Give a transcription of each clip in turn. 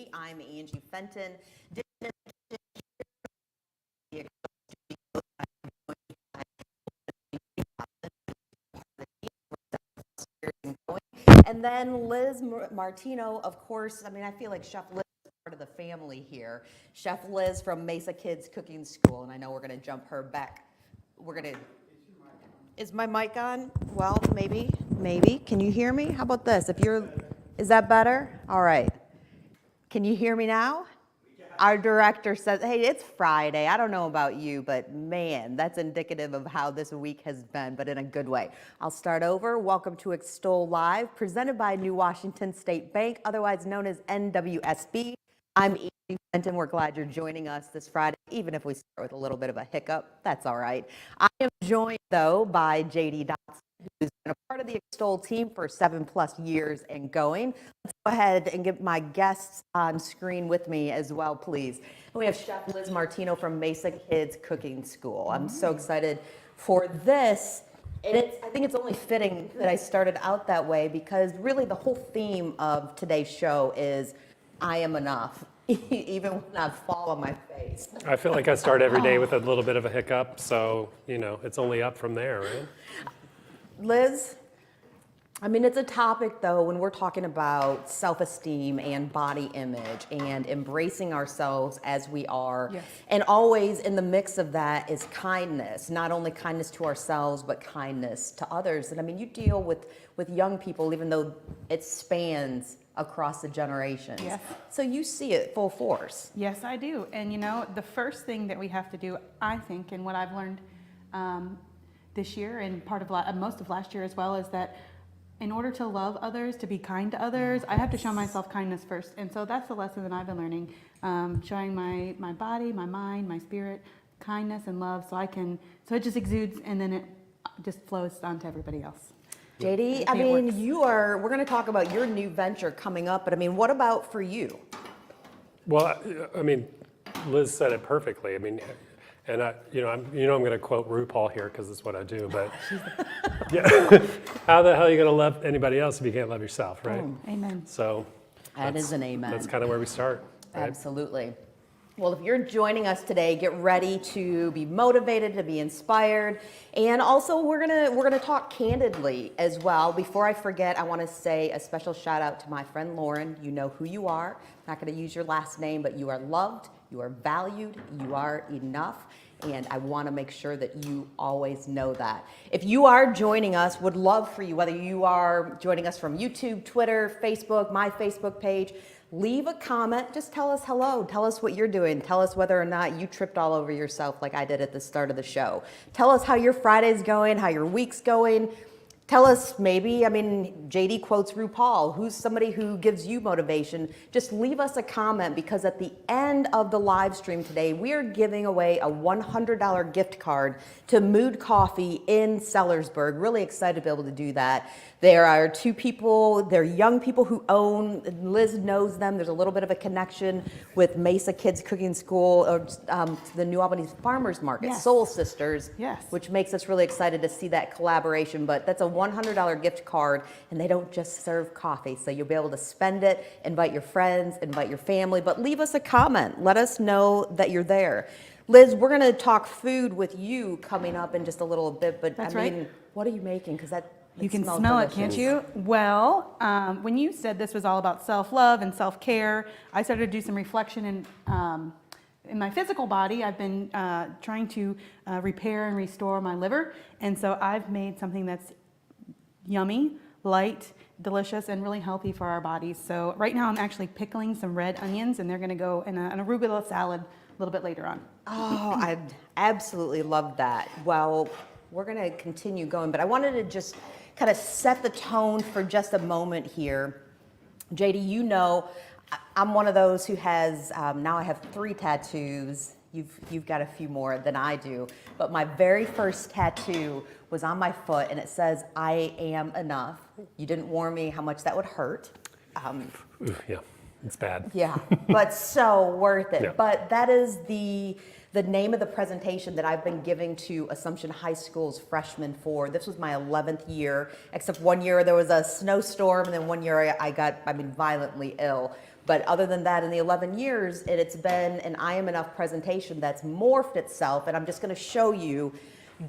TV. I'm Angie Fenton. And then Liz Martino, of course. I mean, I feel like Chef Liz is part of the family here. Chef Liz from Mesa Kids Cooking School, and I know we're going to jump her back. We're going to. Is my mic on? Well, maybe. Can you hear me? How about this? Is that better? All right. Can you hear me now? Our director says, hey, it's Friday. I don't know about you, but man, that's indicative of how this week has been, but in a good way. I'll start over. Welcome to Extol Live, presented by New Washington State Bank, otherwise known as NWSB. I'm Angie Fenton. We're glad you're joining us this Friday, even if we start with a little bit of a hiccup. That's all right. I am joined, though, by JD Dotson, who's been a part of the Extol team for 7+ years and going. Let's go ahead and get my guests on screen with me as well, please. We have Chef Liz Martino from Mesa Kids Cooking School. I'm so excited for this. And I think it's only fitting that I started out that way because really the whole theme of today's show is I am enough, even when I fall on my face. I feel like I start every day with a little bit of a hiccup, so, it's only up from there, right? Liz, I mean, it's a topic, though, when we're talking about self-esteem and body image and embracing ourselves as we are. Yes. And always in the mix of that is kindness, not only kindness to ourselves, but kindness to others. And I mean, you deal with young people, even though it spans across the generations. Yes. So you see it full force. Yes, I do. And the first thing that we have to do, I think, and what I've learned this year and part of most of last year as well, is that in order to love others, to be kind to others, I have to show myself kindness first. And so that's the lesson that I've been learning, showing my body, my mind, my spirit, kindness and love, so it just exudes and then it just flows on to everybody else. JD, I mean, we're going to talk about your new venture coming up, but I mean, what about for you? Well, I mean, Liz said it perfectly. I mean, and I'm going to quote RuPaul here because it's what I do, but yeah, how the hell are you going to love anybody else if you can't love yourself, right? Amen. So That is an amen. That's kind of where we start. Right? Absolutely. Well, if you're joining us today, get ready to be motivated, to be inspired, and also we're gonna talk candidly as well. Before I forget, I want to say a special shout out to my friend Lauren. You know who you are. I'm not going to use your last name, but you are loved, you are valued, you are enough. And I want to make sure that you always know that. If you are joining us, would love for you, whether you are joining us from YouTube, Twitter, Facebook, my Facebook page, leave a comment. Just tell us hello. Tell us what you're doing. Tell us whether or not you tripped all over yourself like I did at the start of the show. Tell us how your Friday's going, how your week's going. Tell us maybe, I mean, JD quotes RuPaul. Who's somebody who gives you motivation? Just leave us a comment because at the end of the live stream today, we are giving away a $100 gift card to Mood Coffee in Sellersburg. Really excited to be able to do that. There are two people, they're young people who own, Liz knows them. There's a little bit of a connection with Mesa Kids Cooking School, or the New Albany Farmers Market, Yes. Soul Sisters, Yes. which makes us really excited to see that collaboration. But that's a $100 gift card, and they don't just serve coffee. So you'll be able to spend it, invite your friends, invite your family, but leave us a comment. Let us know that you're there. Liz, we're going to talk food with you coming up in just a little bit, but That's I mean, right. what are you making? Because You can smells smell delicious. it, can't you? Well, when you said this was all about self-love and self-care, I started to do some reflection in my physical body. I've been trying to repair and restore my liver, and so I've made something that's yummy, light, delicious, and really healthy for our bodies. So right now I'm actually pickling some red onions, and they're going to go in an arugula salad a little bit later on. Oh, I absolutely love that. Well, we're going to continue going, but I wanted to just kind of set the tone for just a moment here. JD, you know, I'm one of those who has, now I have 3 tattoos. You've got a few more than I do. But my very first tattoo was on my foot, and it says, I am enough. You didn't warn me how much that would hurt. Yeah, it's bad. Yeah, but so worth it. Yeah. But that is the name of the presentation that I've been giving to Assumption High School's freshmen for. This was my 11th year, except one year there was a snowstorm, and then one year I got, violently ill. But other than that, in the 11 years, it's been an I Am Enough presentation that's morphed itself. And I'm just going to show you,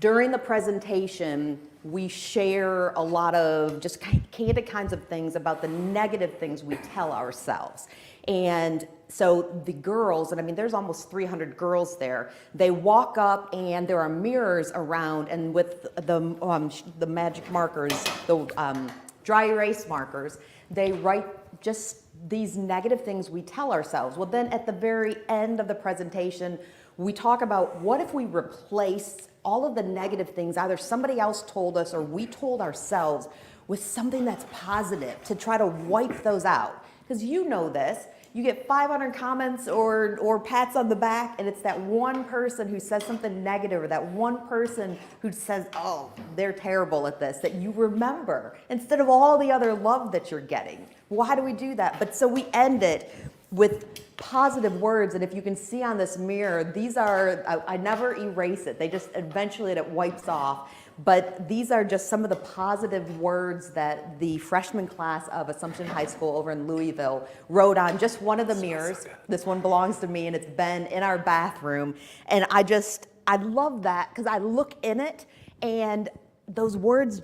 during the presentation, we share a lot of just candid kinds of things about the negative things we tell ourselves. And so the girls, and I mean, there's almost 300 girls there, they walk up and there are mirrors around, and with the magic markers, the dry erase markers, they write just these negative things we tell ourselves. Well, then at the very end of the presentation, we talk about what if we replace all of the negative things either somebody else told us or we told ourselves with something that's positive to try to wipe those out. Because you know this, you get 500 comments or pats on the back, and it's that one person who says something negative, or that one person who says, oh, they're terrible at this, that you remember instead of all the other love that you're getting. Why do we do that? But so we end it with positive words, and if you can see on this mirror, these are, I never erase it. They just, eventually it wipes off. But these are just some of the positive words that the freshman class of Assumption High School over in Louisville wrote on just one of the mirrors. This one belongs to me, and it's been in our bathroom. And I love that because I look in it, and those words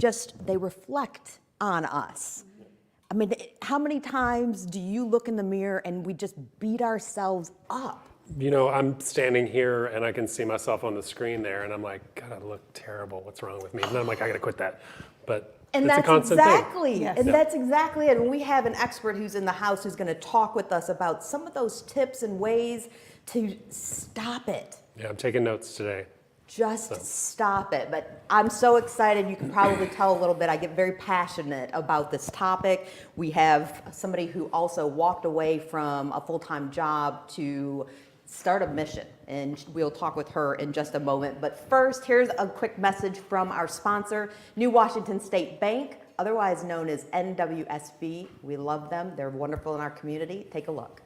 they reflect on us. I mean, how many times do you look in the mirror and we just beat ourselves up? You know, I'm standing here and I can see myself on the screen there, and I'm like, God, I look terrible. What's wrong with me? And then I'm like, I got to quit that. But and it's that's a constant exactly, thing. Yes. and Yeah. that's exactly it. And we have an expert who's in the house who's going to talk with us about some of those tips and ways to stop it. Yeah, I'm taking notes today. Just stop it. But I'm so excited. You can probably tell a little bit. I get very passionate about this topic. We have somebody who also walked away from a full-time job to start a mission, and we'll talk with her in just a moment. But first, here's a quick message from our sponsor, New Washington State Bank, otherwise known as NWSB. We love them. They're wonderful in our community. Take a look.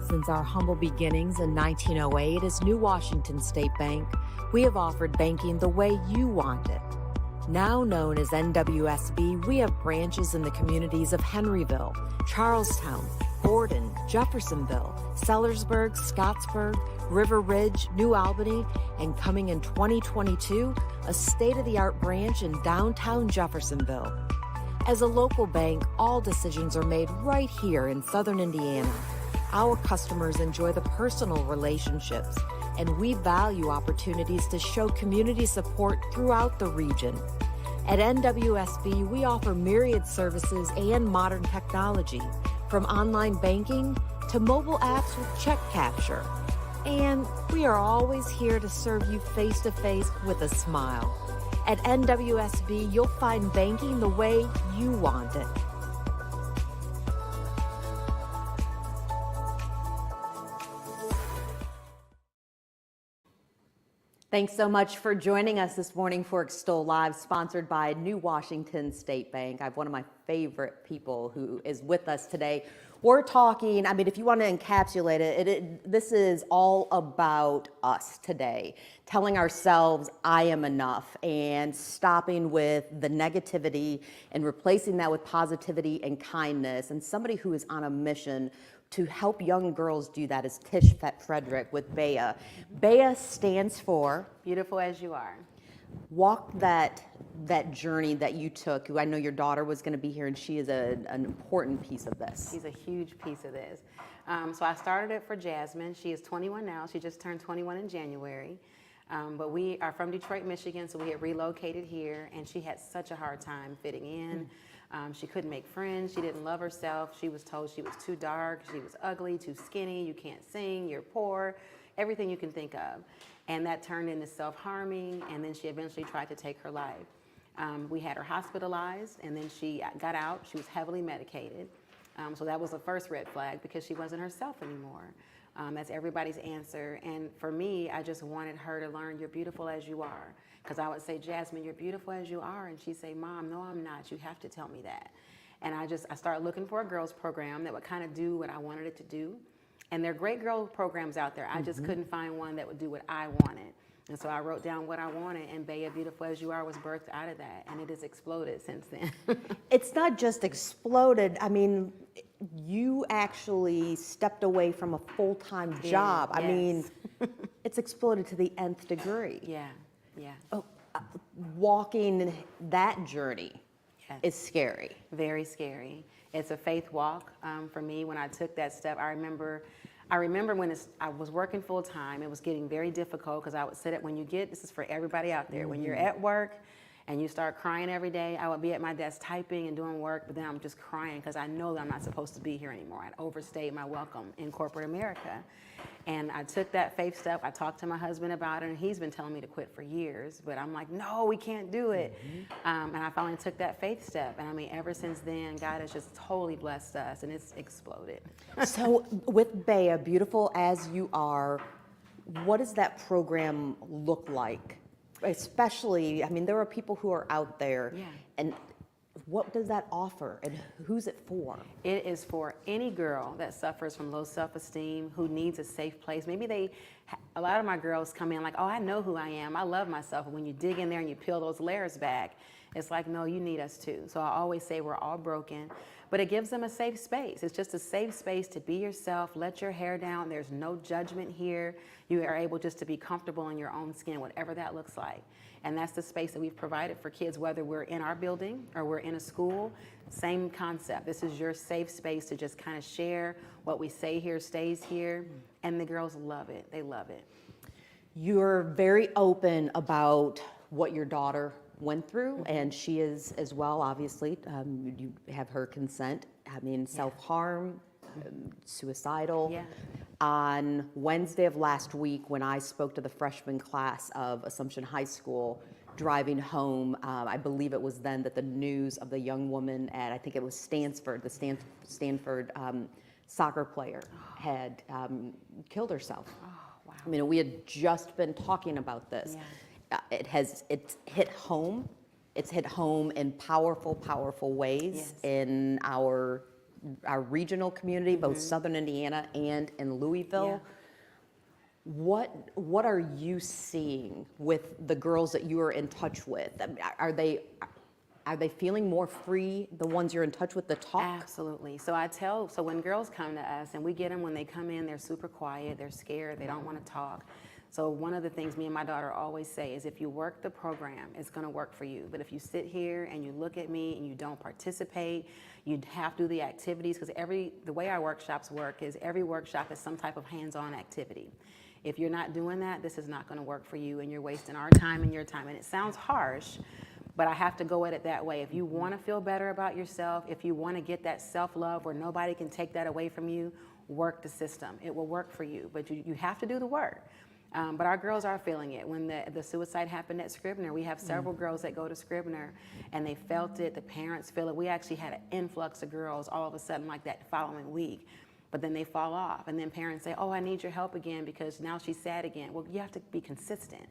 Since our humble beginnings in 1908 as New Washington State Bank, we have offered banking the way you want it. Now known as NWSB, we have branches in the communities of Henryville, Charlestown, Borden, Jeffersonville, Sellersburg, Scottsburg, River Ridge, New Albany, and coming in 2022, a state-of-the-art branch in downtown Jeffersonville. As a local bank, all decisions are made right here in Southern Indiana. Our customers enjoy the personal relationships, and we value opportunities to show community support throughout the region. At NWSB, we offer myriad services and modern technology, from online banking to mobile apps with check capture. And we are always here to serve you face-to-face with a smile. At NWSB, you'll find banking the way you want it. Thanks so much for joining us this morning for Extol Live, sponsored by New Washington State Bank. I have one of my favorite people who is with us today. We're talking, I mean, if you want to encapsulate it, this is all about us today, telling ourselves, I am enough, and stopping with the negativity and replacing that with positivity and kindness. And somebody who is on a mission to help young girls do that is Tish Frederick with Bea. Bea stands for Beautiful as You Are. Walk that journey that you took. I know your daughter was going to be here, and she is an important piece of this. She's a huge piece of this. So I started it for Jasmine. She is 21 now. She just turned 21 in January. But we are from Detroit, Michigan, so we had relocated here, and she had such a hard time fitting in. She couldn't make friends. She didn't love herself. She was told she was too dark. She was ugly, too skinny. You can't sing. You're poor. Everything you can think of. And that turned into self-harming, and then she eventually tried to take her life. We had her hospitalized, and then she got out. She was heavily medicated. So that was the first red flag, because she wasn't herself anymore. That's everybody's answer. And for me, I just wanted her to learn, you're beautiful as you are. Because I would say, Jasmine, you're beautiful as you are. And she'd say, Mom, no, I'm not. You have to tell me that. And I started looking for a girls program that would kind of do what I wanted it to do. And there are great girl programs out there. I just couldn't find one that would do what I wanted. And so I wrote down what I wanted, and Bea Beautiful As You Are was birthed out of that, and it has exploded since then. It's not just exploded. I mean, you actually stepped away from a full-time job. I mean, it's exploded to the nth degree. Yeah, yeah. Oh, walking that journey Yes. is scary. Very scary. It's a faith walk for me. When I took that step, I remember when I was working full time, it was getting very difficult because I would sit at, this is for everybody out there, when you're at work and you start crying every day, I would be at my desk typing and doing work, but then I'm just crying because I know that I'm not supposed to be here anymore. I'd overstayed my welcome in corporate America. And I took that faith step. I talked to my husband about it, and he's been telling me to quit for years. But I'm like, no, we can't do it. And I finally took that faith step. And I mean, ever since then, God has just totally blessed us, and it's exploded. So with Bea, Beautiful As You Are, what does that program look like? Especially, I mean, there are people who are out there, Yeah. and what does that offer, and who's it for? It is for any girl that suffers from low self-esteem, who needs a safe place. Maybe a lot of my girls come in like, oh, I know who I am. I love myself. But when you dig in there and you peel those layers back, it's like, no, you need us too. So I always say we're all broken, but it gives them a safe space. It's just a safe space to be yourself, let your hair down. There's no judgment here. You are able just to be comfortable in your own skin, whatever that looks like. And that's the space that we've provided for kids, whether we're in our building or we're in a school. Same concept. This is your safe space to just kind of share what we say here stays here. And the girls love it. They love it. You're very open about what your daughter went through, and she is as well, obviously. You have her consent. I mean, self-harm, suicidal. Yeah. On Wednesday of last week, when I spoke to the freshman class of Assumption High School, driving home, I believe it was then that the news of the young woman at, I think it was Stanford, the Stanford soccer player had killed herself. Oh, wow. I mean, we had just been talking about this. Yeah. It's hit home. It's hit home in powerful, powerful ways Yes. in our regional community, both Southern Indiana and in Louisville. Yeah. What are you seeing with the girls that you are in touch with? I mean, are they feeling more free, the ones you're in touch with, to talk? Absolutely. So when girls come to us, and we get them when they come in, they're super quiet, they're scared, they don't want to talk. So one of the things me and my daughter always say is, if you work the program, it's going to work for you. But if you sit here and you look at me and you don't participate, you have to do the activities, because the way our workshops work is every workshop is some type of hands-on activity. If you're not doing that, this is not going to work for you, and you're wasting our time and your time. And it sounds harsh, but I have to go at it that way. If you want to feel better about yourself, if you want to get that self-love where nobody can take that away from you, work the system. It will work for you, but you have to do the work. But our girls are feeling it. When the suicide happened at Scribner, we have several girls that go to Scribner, and they felt it. The parents feel it. We actually had an influx of girls all of a sudden like that following week. But then they fall off, and then parents say, oh, I need your help again because now she's sad again. Well, you have to be consistent.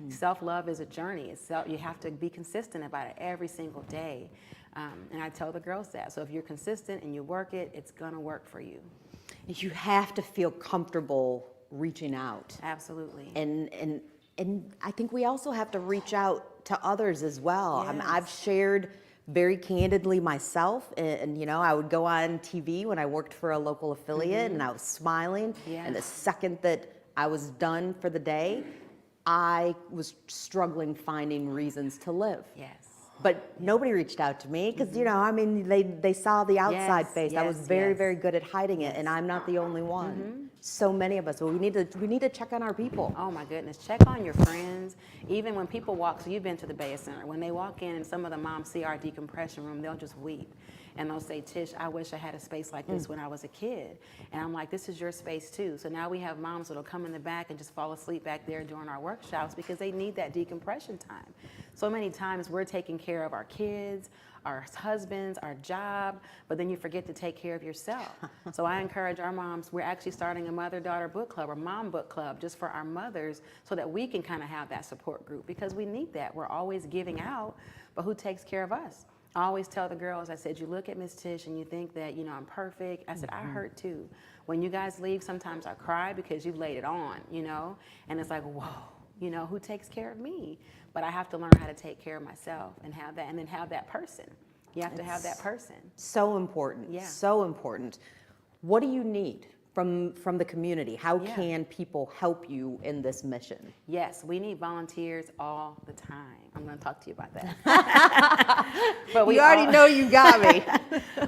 Self-love is a journey. You have to be consistent about it every single day. And I tell the girls that. So if you're consistent and you work it, it's going to work for you. You have to feel comfortable reaching out. Absolutely. And I think we also have to reach out to others as well. I mean, Yes. I've shared very candidly myself, and you know, I would go on TV when I worked for a local affiliate, and I was smiling, and the second that I was done for the day, I was struggling finding reasons to live. Yes. But nobody reached out to me because, you know, I mean, they saw the outside Yes, face. I was yes, very, yes. very good at hiding it, and I'm not the only one. So many of us, but we need to check on our people. Oh my goodness, check on your friends. Even when people walk, so you've been to the Bea Center, when they walk in and some of the moms see our decompression room, they'll just weep. And they'll say, Tish, I wish I had a space like this when I was a kid. And I'm like, this is your space too. So now we have moms that'll come in the back and just fall asleep back there during our workshops because they need that decompression time. So many times we're taking care of our kids, our husbands, our job, but then you forget to take care of yourself. So I encourage our moms, we're actually starting a mother-daughter book club or mom book club just for our mothers so that we can kind of have that support group because we need that. We're always giving out, but who takes care of us? I always tell the girls, I said, you look at Miss Tish and you think that, you know, I'm perfect. I said, I hurt too. When you guys leave, sometimes I cry because you've laid it on, you know? And it's like, whoa. You know, who takes care of me? But I have to learn how to take care of myself and have that, and then have that person. You have to have that person. So important. Yeah. So important. What do you need from the community? How Yeah. can people help you in this mission? Yes, we need volunteers all the time. I'm going to talk to you about that. But You already know you got me.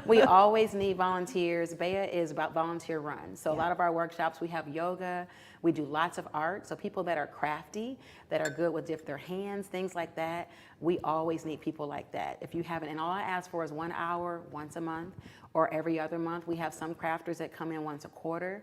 we always need volunteers. Bea is about volunteer run. So a lot of our workshops, we have yoga. We do lots of art. So people that are crafty, that are good with their hands, things like that, we always need people like that. If you haven't, and all I ask for is 1 hour once a month or every other month. We have some crafters that come in once a quarter,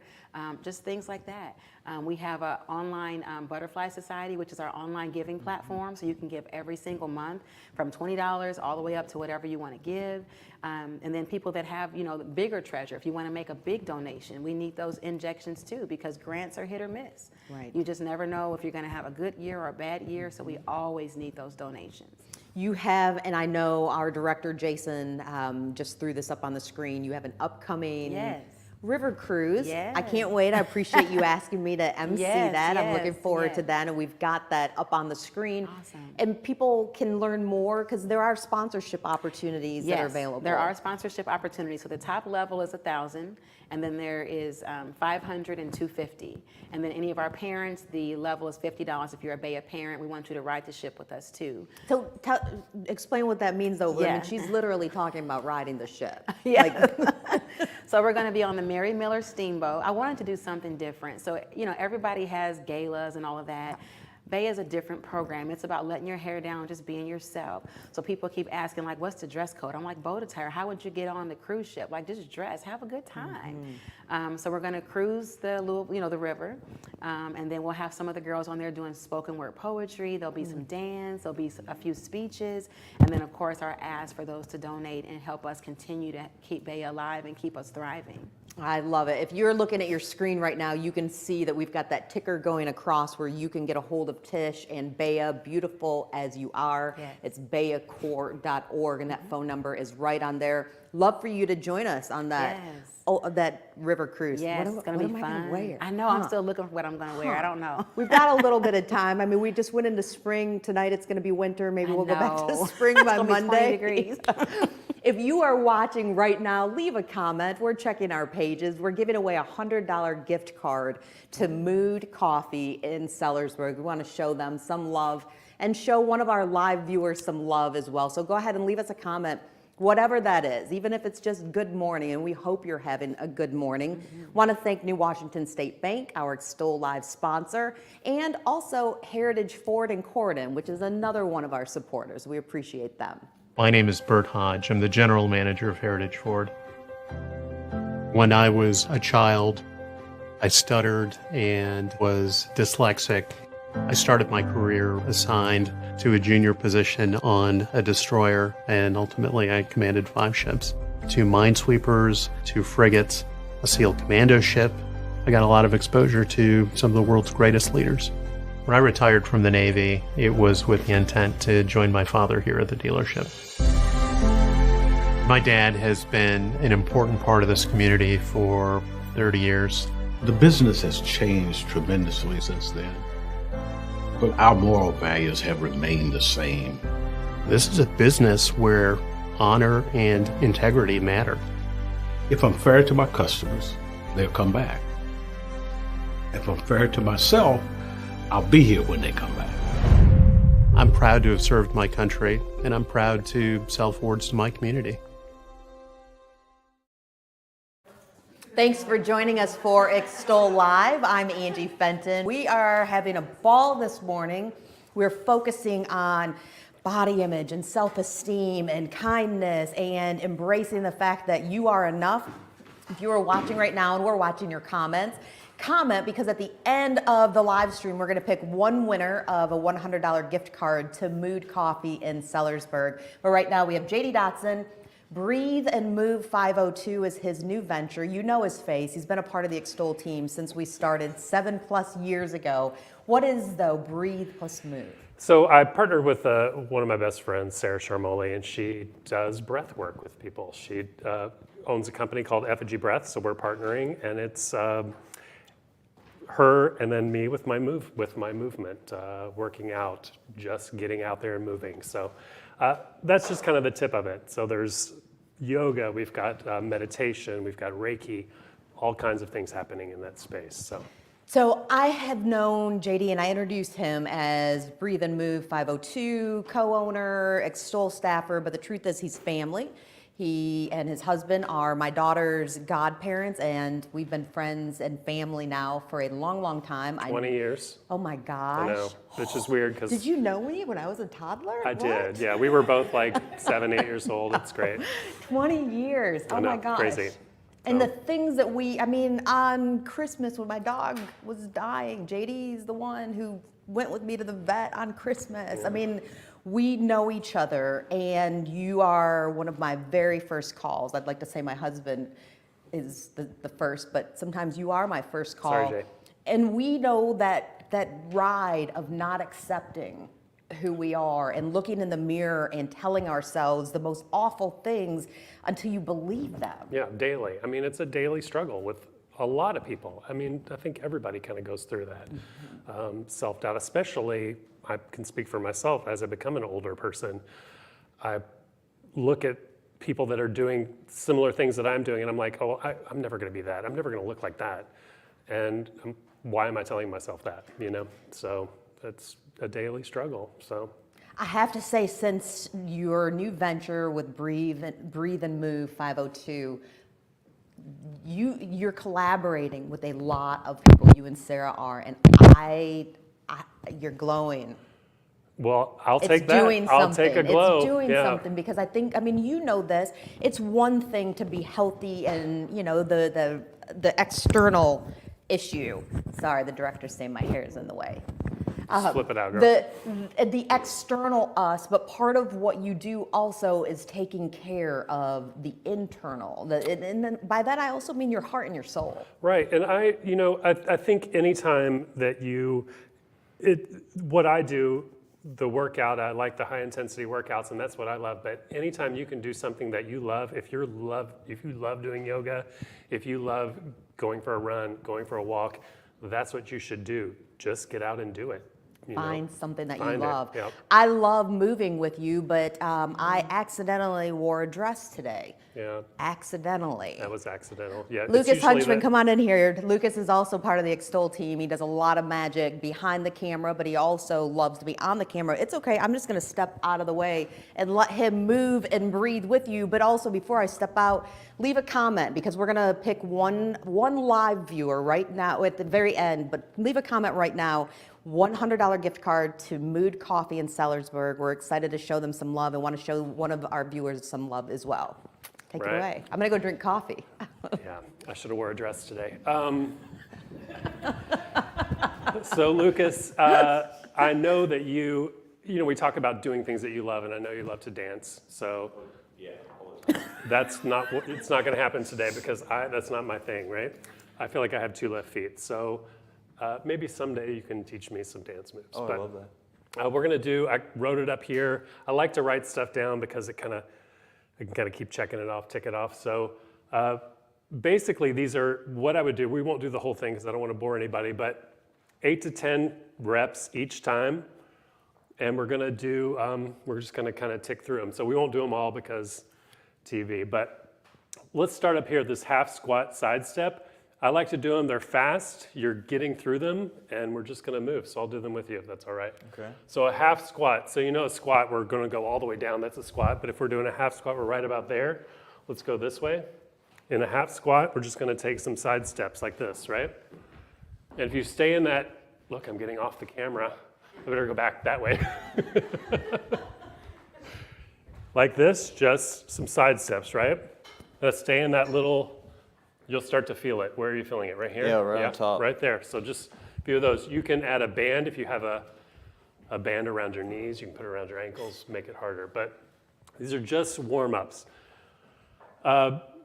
just things like that. We have an online Butterfly Society, which is our online giving platform. So you can give every single month from $20 all the way up to whatever you want to give. And then people that have, you know, the bigger treasure, if you want to make a big donation, we need those injections too, because grants are hit or miss. Right. You just never know if you're going to have a good year or a bad year. So we always need those donations. You have, and I know our director, Jason, just threw this up on the screen. You have an upcoming Yes. river cruise. Yes. I can't wait. I appreciate you asking me to MC Yes, that. I'm looking yes, forward to yes. that, and we've got that up on the screen. Awesome. And people can learn more because there are sponsorship opportunities that are available. There are sponsorship opportunities. So the top level is $1,000, and then there is $500 and $250. And then any of our parents, the level is $50. If you're a Bea parent, we want you to ride the ship with us too. So explain what that means, though. I Yeah. mean, she's literally talking about riding the ship. Yeah. Like, So we're going to be on the Mary Miller Steamboat. I wanted to do something different. So, you know, everybody has galas and all of that. Bea is a different program. It's about letting your hair down, just being yourself. So people keep asking, like, what's the dress code? I'm like, boat attire. How would you get on the cruise ship? Like, just dress, have a good time. So we're going to cruise the the river, and then we'll have some of the girls on there doing spoken word poetry. There'll be some dance. There'll be a few speeches, and then of course our ask for those to donate and help us continue to keep Bea alive and keep us thriving. I love it. If you're looking at your screen right now, you can see that we've got that ticker going across where you can get a hold of Tish and Bea, beautiful as you are. Yes. It's beacorp.org, and that phone number is right on there. Love for you to join us on that. Yes. Oh, that river cruise. Yes, What it's going to be am I fun. gonna wear? I know. I'm still looking for what I'm going to wear. I don't know. We've got a little bit of time. I mean, we just went into spring. Tonight it's going to be winter. Maybe we'll go back to know. spring by It's gonna be 20 Monday. degrees. If you are watching right now, leave a comment. We're checking our pages. We're giving away a $100 gift card to Mood Coffee in Sellersburg. We want to show them some love and show one of our live viewers some love as well. So go ahead and leave us a comment, whatever that is, even if it's just good morning, and we hope you're having a good morning. Want to thank New Washington State Bank, our Extol Live sponsor, and also Heritage Ford in Corydon, which is another one of our supporters. We appreciate them. My name is Bert Hodge. I'm the general manager of Heritage Ford. When I was a child, I stuttered and was dyslexic. I started my career assigned to a junior position on a destroyer, and ultimately I commanded 5 ships, 2 minesweepers, 2 frigates, a SEAL commando ship. I got a lot of exposure to some of the world's greatest leaders. When I retired from the Navy, it was with the intent to join my father here at the dealership. My dad has been an important part of this community for 30 years. The business has changed tremendously since then, but our moral values have remained the same. This is a business where honor and integrity matter. If I'm fair to my customers, they'll come back. If I'm fair to myself, I'll be here when they come back. I'm proud to have served my country, and I'm proud to sell Fords to my community. Thanks for joining us for Extol Live. I'm Angie Fenton. We are having a ball this morning. We're focusing on body image and self-esteem and kindness and embracing the fact that you are enough. If you are watching right now and we're watching your comments, comment, because at the end of the live stream, we're going to pick one winner of a $100 gift card to Mood Coffee in Sellersburg. But right now we have JD Dotson. Breathe and Move 502 is his new venture. You know his face. He's been a part of the Extol team since we started 7+ years ago. What is, though, Breathe plus Move? So I partnered with one of my best friends, Sarah Sharmoli, and she does breath work with people. She owns a company called Effigy Breath, so we're partnering, and it's her and then me with my movement, working out, just getting out there and moving. So that's just kind of the tip of it. So there's yoga, we've got meditation, we've got Reiki, all kinds of things happening in that space. So I have known JD, and I introduced him as Breathe and Move 502 co-owner, Extol staffer, but the truth is he's family. He and his husband are my daughter's godparents, and we've been friends and family now for a long, long time. 20 years. Oh my gosh. I know, which is weird because Did you know me when I was a toddler? I did. Yeah, we were both like 7, 8 years old. It's great. 20 years. Oh I know, my gosh. crazy. And So- the things that on Christmas when my dog was dying, JD's the one who went with me to the vet on Christmas. Yeah. I mean, we know each other, and you are one of my very first calls. I'd like to say my husband is the first, but sometimes you are my first call. Sorry, Jay. And we know that ride of not accepting who we are and looking in the mirror and telling ourselves the most awful things until you believe them. Yeah, daily. I mean, it's a daily struggle with a lot of people. I mean, I think everybody kind of goes through that. Self-doubt, especially, I can speak for myself as I become an older person. I look at people that are doing similar things that I'm doing, and I'm like, oh, I'm never going to be that. I'm never going to look like that. And why am I telling myself that, you know? So it's a daily struggle, so. I have to say, since your new venture with Breathe and Move 502, you're collaborating with a lot of people, you and Sarah are, and you're glowing. Well, I'll It's take that. doing I'll something. take a glow. It's doing Yeah. something, because I think, I mean, you know this, it's one thing to be healthy and, you know, the external issue. Sorry, the director's saying my hair is in the way. Just flip it out, girl. The external us, but part of what you do also is taking care of the internal. And then by that I also mean your heart and your soul. Right, and I think anytime that what I do, the workout, I like the high intensity workouts, and that's what I love. But anytime you can do something that you love, if you love doing yoga, if you love going for a run, going for a walk, that's what you should do. Just get out and do it. Find something that you Find it, love. yep. I love moving with you, but I accidentally wore a dress today. Yeah, Accidentally. that was accidental. Yeah, it's Lucas usually Hunchman, the- come on in here. Lucas is also part of the Extol team. He does a lot of magic behind the camera, but he also loves to be on the camera. It's okay, I'm just gonna step out of the way and let him move and breathe with you. But also, before I step out, leave a comment, because we're gonna pick one live viewer right now at the very end, but leave a comment right now. $100 gift card to Mood Coffee in Sellersburg. We're excited to show them some love and want to show one of our viewers some love as well. Take it Right. away. I'm gonna go drink coffee. Yeah, I should have wore a dress today. So Lucas, I know that we talk about doing things that you love, and I know you love to dance. So it's not going to happen today, because that's not my thing, right? I feel like I have 2 left feet. So maybe someday you can teach me some dance moves. Oh, I love that. I wrote it up here. I like to write stuff down because I can kind of keep checking it off, tick it off. So basically, these are what I would do. We won't do the whole thing because I don't want to bore anybody, but 8 to 10 reps each time. And we're gonna do, we're just gonna kind of tick through them. So we won't do them all because TV, but let's start up here, this half squat side step. I like to do them, they're fast, you're getting through them, and we're just gonna move. So I'll do them with you if that's all right. Okay. So a half squat, so a squat, we're gonna go all the way down, that's a squat, but if we're doing a half squat, we're right about there. Let's go this way. In a half squat, we're just gonna take some side steps like this, right? And if you stay in that, look, I'm getting off the camera. I better go back that way. Like this, just some side steps, right? Let's stay in that little, you'll start to feel it. Where are you feeling it? Right here? Yeah, right on top. Right there. So just a few of those. You can add a band if you have a band around your knees. You can put it around your ankles, make it harder. But these are just warm-ups.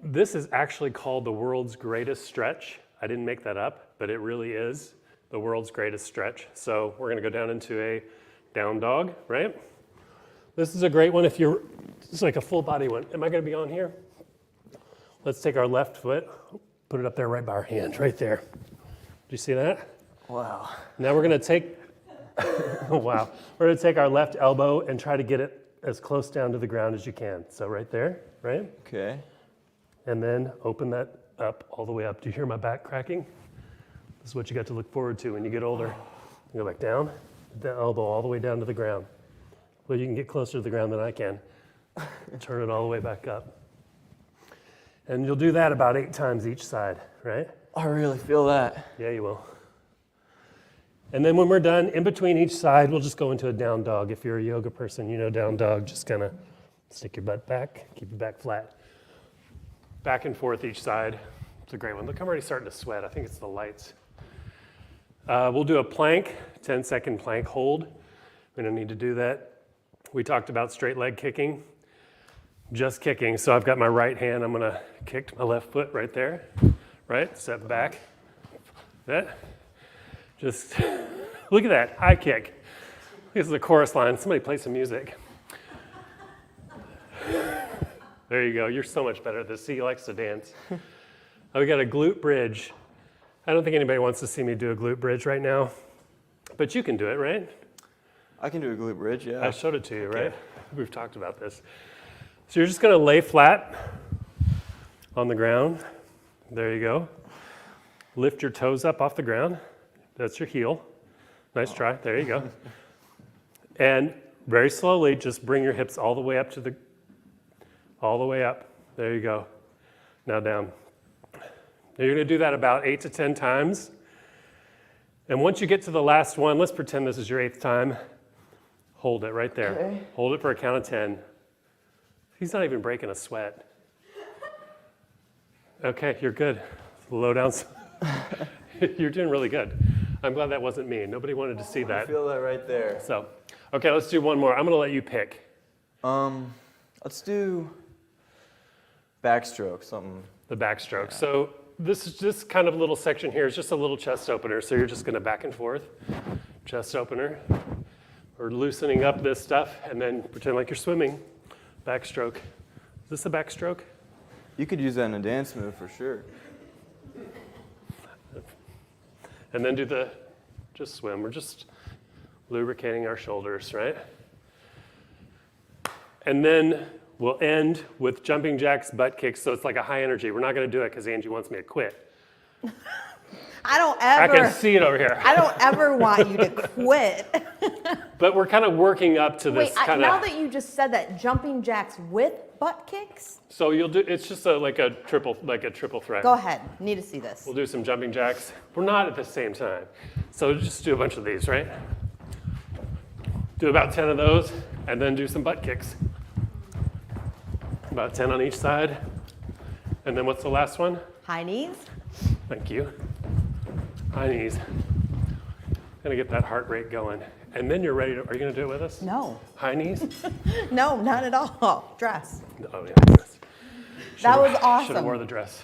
This is actually called the world's greatest stretch. I didn't make that up, but it really is the world's greatest stretch. So we're gonna go down into a down dog, right? This is a great one if it's like a full body one. Am I gonna be on here? Let's take our left foot, put it up there right by our hand, right there. Do you see that? Wow. Now we're gonna take, wow. We're gonna take our left elbow and try to get it as close down to the ground as you can. So right there, right? Okay. And then open that up all the way up. Do you hear my back cracking? This is what you got to look forward to when you get older. You go back down, the elbow all the way down to the ground. Well, you can get closer to the ground than I can. Turn it all the way back up. And you'll do that about 8 times each side, right? I really feel that. Yeah, you will. And then when we're done, in between each side, we'll just go into a down dog. If you're a yoga person, you know down dog, just kind of stick your butt back, keep your back flat. Back and forth each side. It's a great one. Look, I'm already starting to sweat. I think it's the lights. We'll do a plank, 10-second plank hold. We don't need to do that. We talked about straight leg kicking, just kicking. So I've got my right hand, I'm gonna kick my left foot right there, right? Step back, that. Just, look at that, high kick. This is the chorus line, somebody play some music. There you go, you're so much better at this. See, he likes to dance. We got a glute bridge. I don't think anybody wants to see me do a glute bridge right now, but you can do it, right? I can do a glute bridge, yeah. I showed it to you, right? We've talked about this. So you're just gonna lay flat on the ground. There you go. Lift your toes up off the ground. That's your heel. Nice try, there you go. And very slowly, just bring your hips all the way up all the way up. There you go. Now down. Now you're gonna do that about 8 to 10 times. And once you get to the last one, let's pretend this is your 8th time. Hold it right there. Okay. Hold it for a count of 10. He's not even breaking a sweat. Okay, you're good. Low down. You're doing really good. I'm glad that wasn't me. Nobody wanted to see I that. feel that right there. So, okay, let's do one more. I'm gonna let you pick. Let's do backstroke, something. The backstroke. So this kind of little section here is just a little chest opener. So you're just gonna back and forth, chest opener. We're loosening up this stuff and then pretend like you're swimming. Backstroke. Is this a backstroke? You could use that in a dance move for sure. And then just swim. We're just lubricating our shoulders, right? And then we'll end with jumping jacks, butt kicks. So it's like a high energy. We're not gonna do it because Angie wants me to quit. I don't I ever. can see it over here. I don't ever want you to quit. But we're kind of working up to Wait, this kind now of. that you just said that, jumping jacks with butt kicks? So you'll do. It's just like a triple threat. Go ahead. Need to see this. We'll do some jumping jacks. We're not at the same time. So just do a bunch of these, right? Do about 10 of those, and then do some butt kicks. About 10 on each side. And then what's the last one? High knees. Thank you. High knees. Gonna get that heart rate going. And then you're ready to, are you gonna do it with us? No. High knees? No, not at all. Dress. Oh, yeah. That was Should have awesome. wore the dress.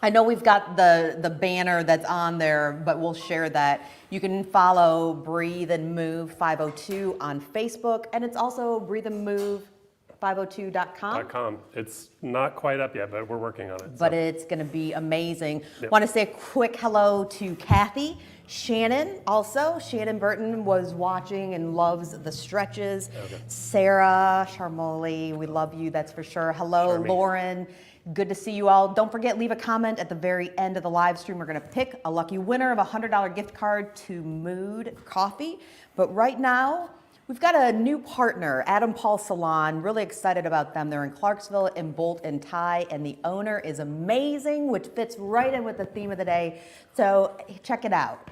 I know we've got the banner that's on there, but we'll share that. You can follow Breathe and Move 502 on Facebook, and it's also breatheandmove502.com. .com. It's not quite up yet, but we're working on it. But so. it's going to be amazing. Yep. Want to say a quick hello to Kathy. Shannon also. Shannon Burton was watching and loves the stretches. Okay. Sarah Charmoli, we love you, that's for sure. Hello, Charmy. Lauren. Good to see you all. Don't forget, leave a comment at the very end of the live stream. We're going to pick a lucky winner of a $100 gift card to Mood Coffee. But right now, we've got a new partner, Adam Paul Salon. Really excited about them. They're in Clarksville in Bolt and Tie, and the owner is amazing, which fits right in with the theme of the day. So check it out.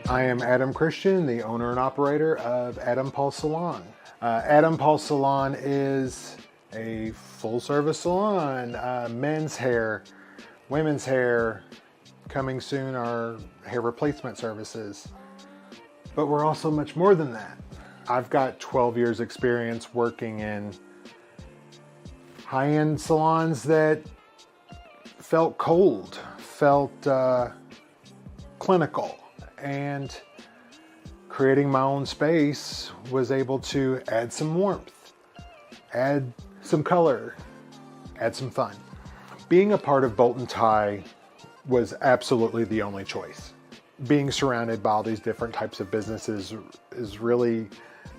I am Adam Christian, the owner and operator of Adam Paul Salon. Adam Paul Salon is a full-service salon, men's hair, women's hair. Coming soon are hair replacement services. But we're also much more than that. I've got 12 years experience working in high-end salons that felt cold, felt clinical, and creating my own space was able to add some warmth, add some color, add some fun. being a part of Bolt and Tie was absolutely the only choice. Being surrounded by all these different types of businesses is really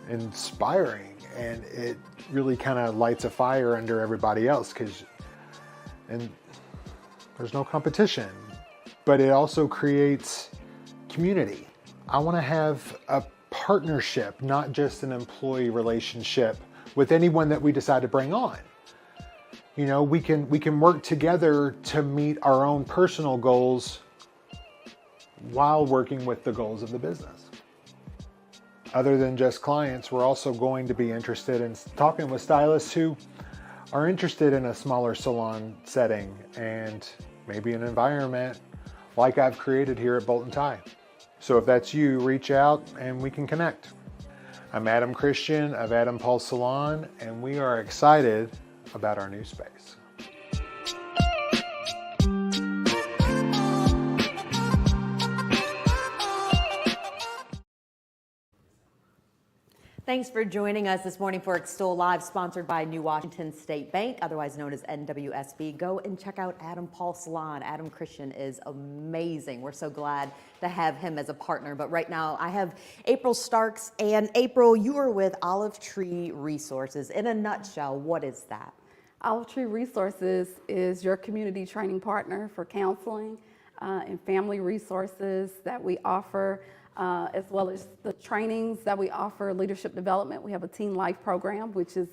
inspiring, and it really kind of lights a fire under everybody else and there's no competition, but it also creates community. I want to have a partnership, not just an employee relationship with anyone that we decide to bring on. You know, we can work together to meet our own personal goals while working with the goals of the business. Other than just clients, we're also going to be interested in talking with stylists who are interested in a smaller salon setting and maybe an environment like I've created here at Bolt & Tie. So if that's you, reach out and we can connect. I'm Adam Christian of Adam Paul Salon, and we are excited about our new space. Thanks for joining us this morning for Extol Live, sponsored by New Washington State Bank, otherwise known as NWSB. Go and check out Adam Paul Salon. Adam Christian is amazing. We're so glad to have him as a partner. But right now I have April Starks. And April, you are with Olive Tree Resources. In a nutshell, what is that? Olive Tree Resources is your community training partner for counseling and family resources that we offer, as well as the trainings that we offer, leadership development. We have a teen life program, which is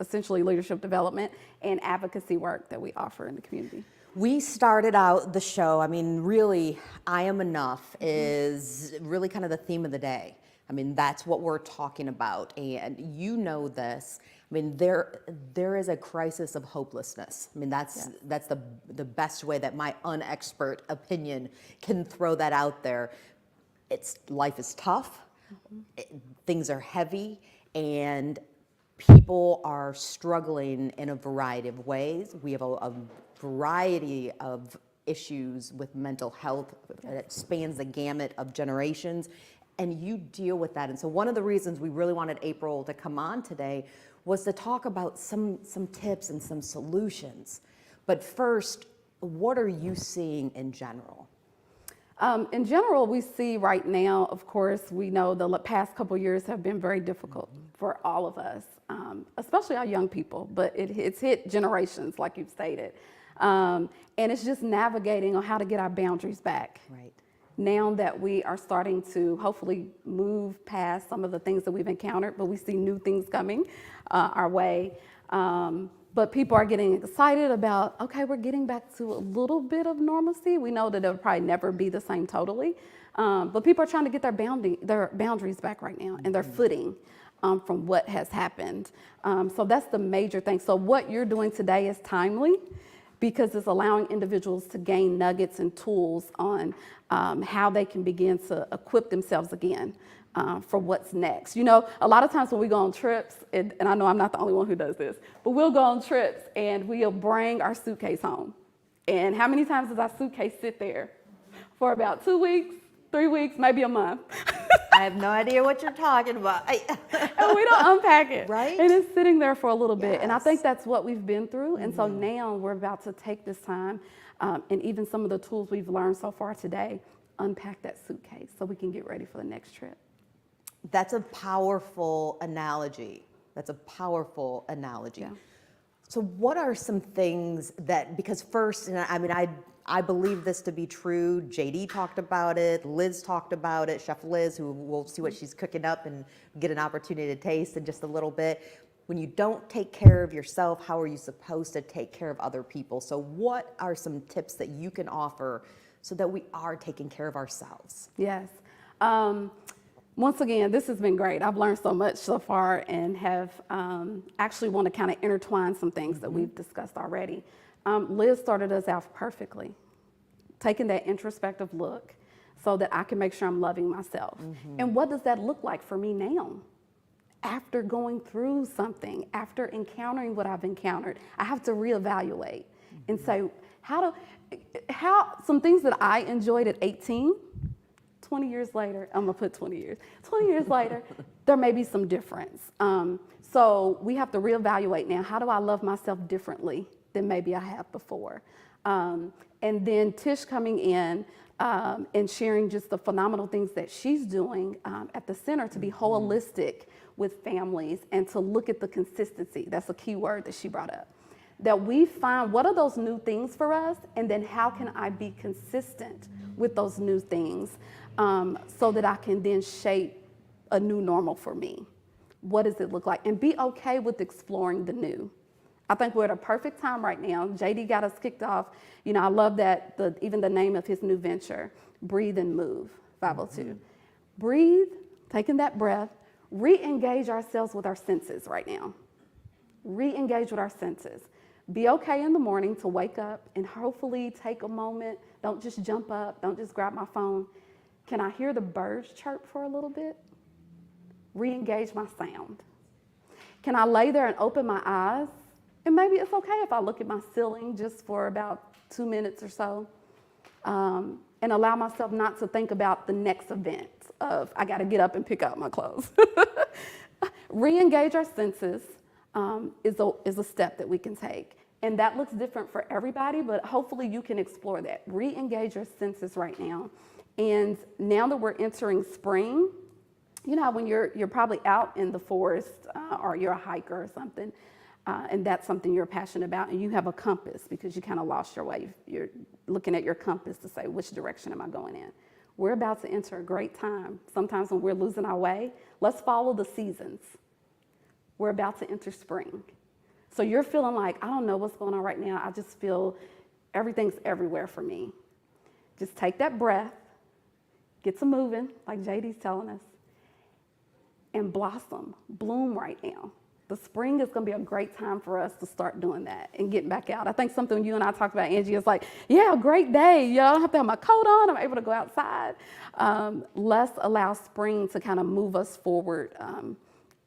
essentially leadership development, and advocacy work that we offer in the community. We started out the show, I mean, really, I Am Enough is really kind of the theme of the day. I mean, that's what we're talking about, and you know this. I mean, there is a crisis of hopelessness. I mean, that's the best way that my unexpert opinion can throw that out there. Life is tough, things are heavy, and people are struggling in a variety of ways. We have a variety of issues with mental health that spans the gamut of generations, and you deal with that. And so one of the reasons we really wanted April to come on today was to talk about some tips and some solutions. But first, what are you seeing in general? In general, we see right now, of course, we know the past couple years have been very difficult for all of us, especially our young people, but it's hit generations, like you've stated. And it's just navigating on how to get our boundaries back. Right. Now that we are starting to hopefully move past some of the things that we've encountered, but we see new things coming our way. But people are getting excited about, okay, we're getting back to a little bit of normalcy. We know that it'll probably never be the same totally. But people are trying to get their boundaries back right now and their footing from what has happened. So that's the major thing. So what you're doing today is timely because it's allowing individuals to gain nuggets and tools on how they can begin to equip themselves again. For what's next. You know, a lot of times when we go on trips, and I know I'm not the only one who does this, but we'll go on trips and we'll bring our suitcase home. And how many times does our suitcase sit there? For about 2 weeks, 3 weeks, maybe a month. I have no idea what you're talking about. And we don't unpack it. Right? And it's sitting there for a little bit. And I think Yes. that's what we've been through. And so now we're about to take this time and even some of the tools we've learned so far today, unpack that suitcase so we can get ready for the next trip. That's a powerful analogy. That's a powerful analogy. Yeah. So what are some things that, because first, and I mean, I believe this to be true. JD talked about it. Liz talked about it. Chef Liz, who we'll see what she's cooking up and get an opportunity to taste in just a little bit. When you don't take care of yourself, how are you supposed to take care of other people? So what are some tips that you can offer so that we are taking care of ourselves? Yes. Once again, this has been great. I've learned so much so far and have actually want to kind of intertwine some things that we've discussed already. Liz started us out perfectly, taking that introspective look so that I can make sure I'm loving myself. And what does that look like for me now? After going through something, after encountering what I've encountered, I have to reevaluate and say, how some things that I enjoyed at 18, 20 years later, I'm gonna put 20 years. 20 years later, there may be some difference. So we have to reevaluate now. How do I love myself differently than maybe I have before. And then Tish coming in and sharing just the phenomenal things that she's doing at the center to be holistic with families and to look at the consistency. That's a key word that she brought up. That we find what are those new things for us, and then how can I be consistent with those new things so that I can then shape a new normal for me. What does it look like? And be okay with exploring the new. I think we're at a perfect time right now. JD got us kicked off. You know, I love that, even the name of his new venture, Breathe and Move, 502. Breathe, taking that breath, re-engage ourselves with our senses right now. Re-engage with our senses. Be okay in the morning to wake up and hopefully take a moment. Don't just jump up. Don't just grab my phone. Can I hear the birds chirp for a little bit? Re-engage my sound. Can I lay there and open my eyes? And maybe it's okay if I look at my ceiling just for about 2 minutes or so and allow myself not to think about the next event of I got to get up and pick out my clothes. Re-engage our senses is a step that we can take. And that looks different for everybody, but hopefully you can explore that. Re-engage your senses right now. And now that we're entering spring, you know, when you're probably out in the forest or you're a hiker or something, and that's something you're passionate about, and you have a compass because you kind of lost your way. You're looking at your compass to say, which direction am I going in? We're about to enter a great time. Sometimes when we're losing our way, let's follow the seasons. We're about to enter spring. So you're feeling like, I don't know what's going on right now. I just feel everything's everywhere for me. Just take that breath, get to moving, like JD's telling us, and blossom, bloom right now. The spring is going to be a great time for us to start doing that and getting back out. I think something you and I talked about, Angie, is like, yeah, a great day. You know, I don't have to have my coat on. I'm able to go outside. Let's allow spring to kind of move us forward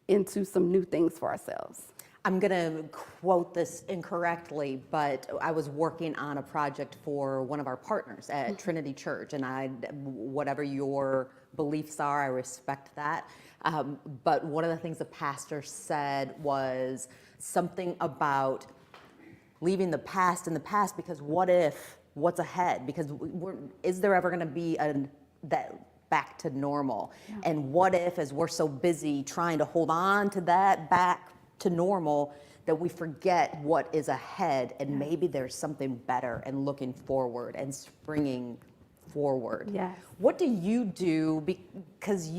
into some new things for ourselves. I'm going to quote this incorrectly, but I was working on a project for one of our partners at Trinity Church, and whatever your beliefs are, I respect that. But one of the things the pastor said was something about leaving the past in the past, because what's ahead? Because is there ever going to be that back to normal? Yeah. And what if, as we're so busy trying to hold on to that back to normal, that we forget what is ahead, and maybe there's something better, and looking forward and springing forward. Yes. What do you do? Because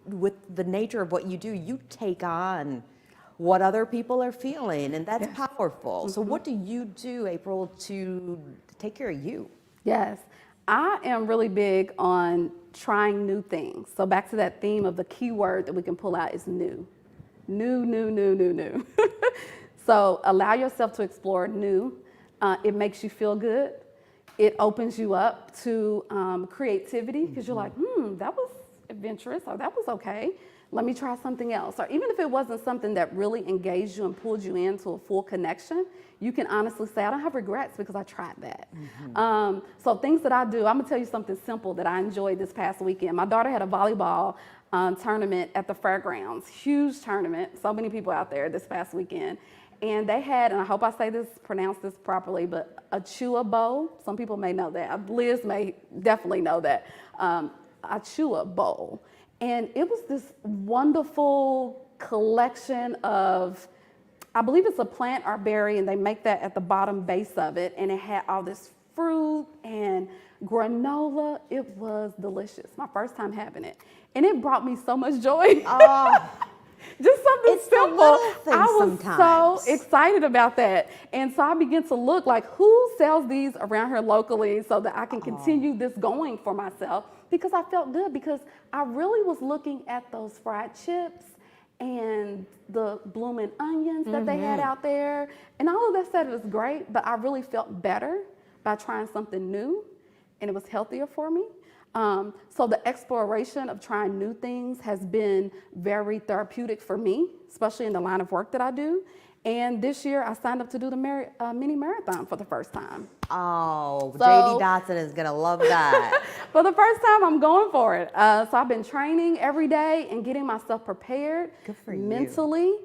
with the nature of what you do, you take on what other people are feeling, and that's powerful. Mm-hmm. So what do you do, April, to take care of you? Yes. I am really big on trying new things. So back to that theme of the key word that we can pull out is new. New. So allow yourself to explore new. It makes you feel good. It opens you up to creativity, because you're like, that was adventurous, or that was okay. Let me try something else. Or even if it wasn't something that really engaged you and pulled you into a full connection, you can honestly say, I don't have regrets because I tried that. Mm-hmm. So things that I do, I'm gonna tell you something simple that I enjoyed this past weekend. My daughter had a volleyball tournament at the fairgrounds, huge tournament, so many people out there this past weekend. And they had, and I hope I pronounce this properly, but a Chua bowl. Some people may know that. Liz may definitely know that. A Chua bowl. And it was this wonderful collection of, I believe it's a plant or berry, and they make that at the bottom base of it. And it had all this fruit and granola. It was delicious. My first time having it. And it brought me so much joy. Oh. Just something simple. I was sometimes so excited about that. And so I began to look like, who sells these around here locally so that I can continue this going for myself, because I felt good, because I really was looking at those fried chips and the blooming onions that they had out there. And all of that said, it was great, but I really felt better by trying something new, and it was healthier for me. So the exploration of trying new things has been very therapeutic for me, especially in the line of work that I do. And this year I signed up to do the mini marathon for the first time. Oh, so, JD Dotson is gonna love that. For the first time, I'm going for it. So I've been training every day and getting myself prepared. Good for you. Mentally.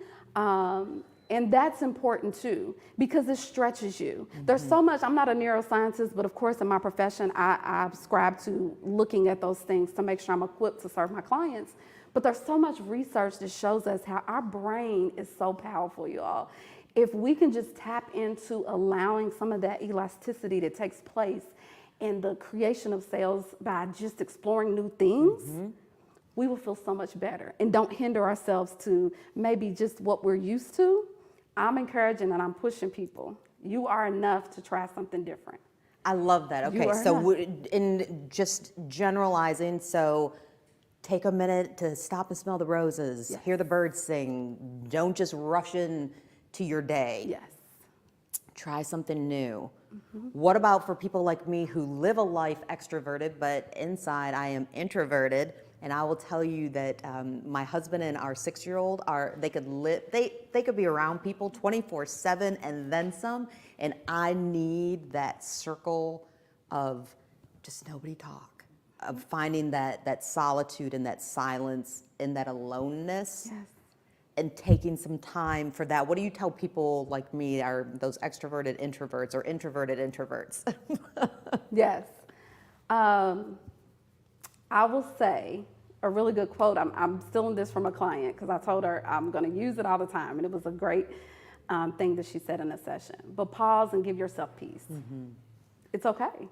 And that's important too, because it stretches you. There's so much, I'm not a neuroscientist, but of course in my profession, I subscribe to looking at those things to make sure I'm equipped to serve my clients. But there's so much research that shows us how our brain is so powerful, you all. If we can just tap into allowing some of that elasticity that takes place in the creation of sales by just exploring new things, we will feel so much better and don't hinder ourselves to maybe just what we're used to. I'm encouraging and I'm pushing people. You are enough to try something different. I love that. You Okay, are so enough. in just generalizing, so take a minute to stop and smell the roses, Yes. hear the birds sing. Don't just rush in to your day. Yes. Try something new. What about for people like me who live a life extroverted, but inside I am introverted? And I will tell you that my husband and our 6-year-old they could be around people 24/7 and then some. And I need that circle of just nobody talk, of finding that solitude and that silence and that aloneness. Yes. And taking some time for that. What do you tell people like me, are those extroverted introverts or introverted introverts? Yes. I will say a really good quote. I'm stealing this from a client because I told her I'm going to use it all the time. And it was a great thing that she said in a session. But pause and give yourself peace. It's okay.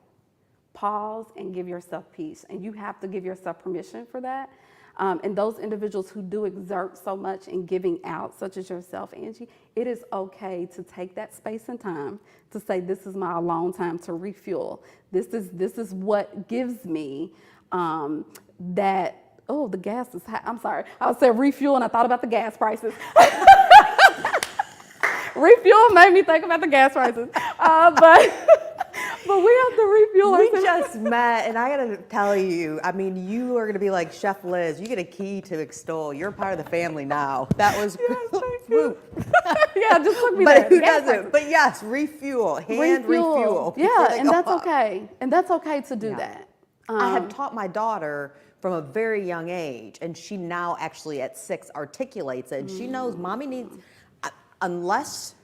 Pause and give yourself peace. And you have to give yourself permission for that. And those individuals who do exert so much in giving out, such as yourself, Angie, it is okay to take that space and time to say, this is my alone time to refuel. This is what gives me that, oh, the gas is high. I'm sorry. I said refuel and I thought about the gas prices. Refuel made me think about the gas prices. But we have to refuel We ourselves. just met, and I gotta tell you, I mean, you are gonna be like Chef Liz. You get a key to Extol. You're part of the family now. That was whoop. Yeah, just look me But there. who Gas doesn't? prices. But yes, refuel, hand refuel. before Yeah, they and go that's up. okay. And that's okay to do Yeah. that. I have taught my daughter from a very young age, and she now actually at 6 articulates it. And she knows mommy needs, unless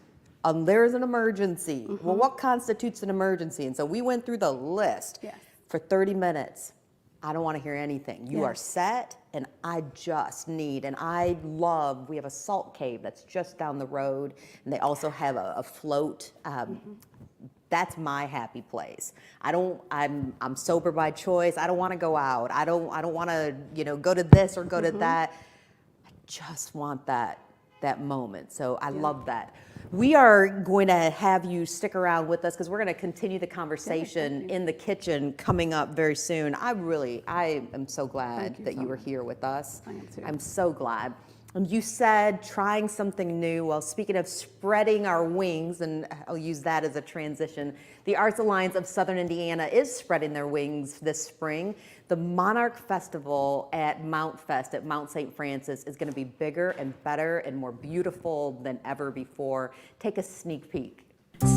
there is an emergency. Well, what constitutes an emergency? And so we went through the list Yes. for 30 minutes. I don't want to hear anything. You are Yes. set, and I just need, and we have a salt cave that's just down the road, and they also have a float. That's my happy place. I'm sober by choice. I don't want to go out. I don't want to, go to this or go to that. I just want that moment. So I love that. We are going to have you stick around with us because we're going to continue the conversation in the kitchen coming up very soon. I am so glad that you were here with us. I am too. I'm so glad. And you said trying something new. Well, speaking of spreading our wings, and I'll use that as a transition, the Arts Alliance of Southern Indiana is spreading their wings this spring. The Monarch Festival at Mount Fest at Mount St. Francis is going to be bigger and better and more beautiful than ever before. Take a sneak peek.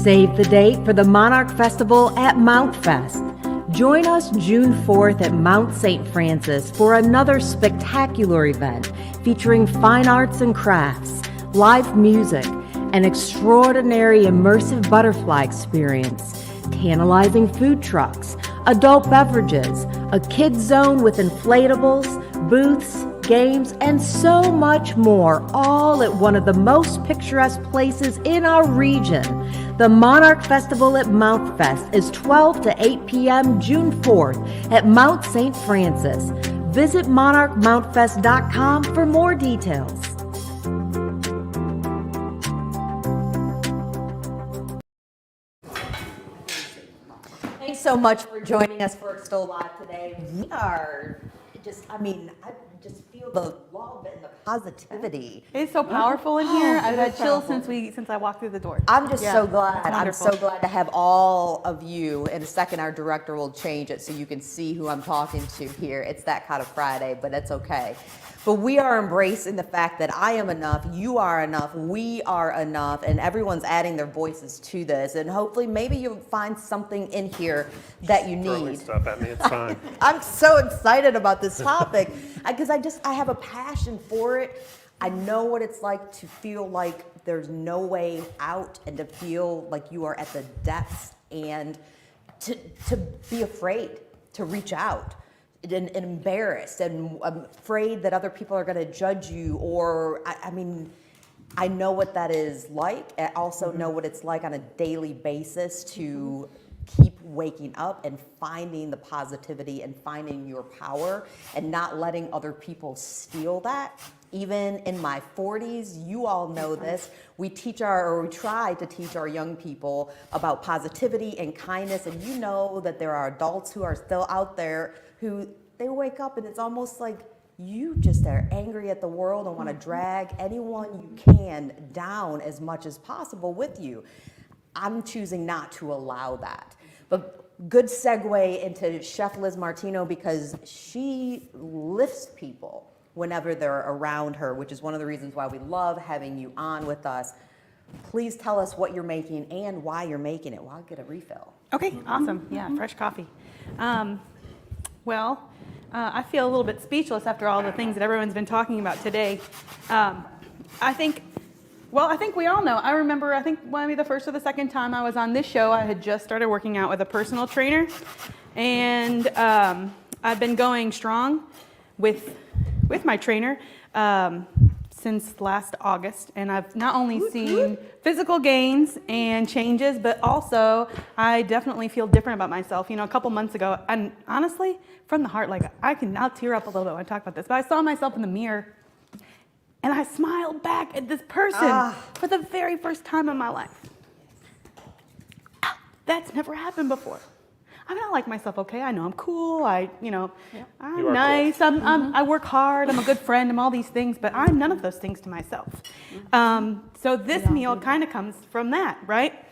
Save the date for the Monarch Festival at Mount Fest. Join us June 4th at Mount St. Francis for another spectacular event featuring fine arts and crafts, live music, an extraordinary immersive butterfly experience, tantalizing food trucks, adult beverages, a kids zone with inflatables, booths, games, and so much more, all at one of the most picturesque places in our region. The Monarch Festival at Mount Fest is 12 to 8 p.m. June 4th at Mount St. Francis. Visit monarchmountfest.com for more details. Thanks so much for joining us for Extol Live today. We are I just feel the love and the positivity. It's so powerful in here. I've had chills since I walked through the door. I'm just Yeah, so glad. it's I'm wonderful. so glad to have all of you. In a second, our director will change it so you can see who I'm talking to here. It's that kind of Friday, but it's okay. But we are embracing the fact that I am enough, you are enough, we are enough, and everyone's adding their voices to this. And hopefully, maybe you'll find something in here that you Throwing need. stuff at me, it's fine. I'm so excited about this topic because I have a passion for it. I know what it's like to feel like there's no way out and to feel like you are at the depths and to be afraid to reach out and embarrassed and afraid that other people are going to judge you or, I mean, I know what that is like. I also know what it's like on a daily basis to keep waking up and finding the positivity and finding your power and not letting other people steal that. Even in my 40s, you all know this, we try to teach our young people about positivity and kindness, and you know that there are adults who are still out there who they wake up and it's almost like you just are angry at the world and want to drag anyone you can down as much as possible with you. I'm choosing not to allow that. But good segue into Chef Liz Martino because she lifts people whenever they're around her, which is one of the reasons why we love having you on with us. Please tell us what you're making and why you're making it. Well, I'll get a refill. Okay, awesome. Yeah, fresh coffee. I feel a little bit speechless after all the things that everyone's been talking about today. I think we all know. I remember, maybe the first or the second time I was on this show, I had just started working out with a personal trainer. And I've been going strong with my trainer since last August. And I've not only seen physical gains and changes, but also I definitely feel different about myself. You know, a couple months ago, and honestly, from the heart, like I'll tear up a little bit when I talk about this, but I saw myself in the mirror and I smiled back at this person for the very first time in my life. That's never happened before. I mean, I like myself, okay? I know I'm cool. I'm nice. Cool. I work hard. I'm a good friend. I'm all these things, but I'm none of those things to myself. So this meal kind of comes from that, right?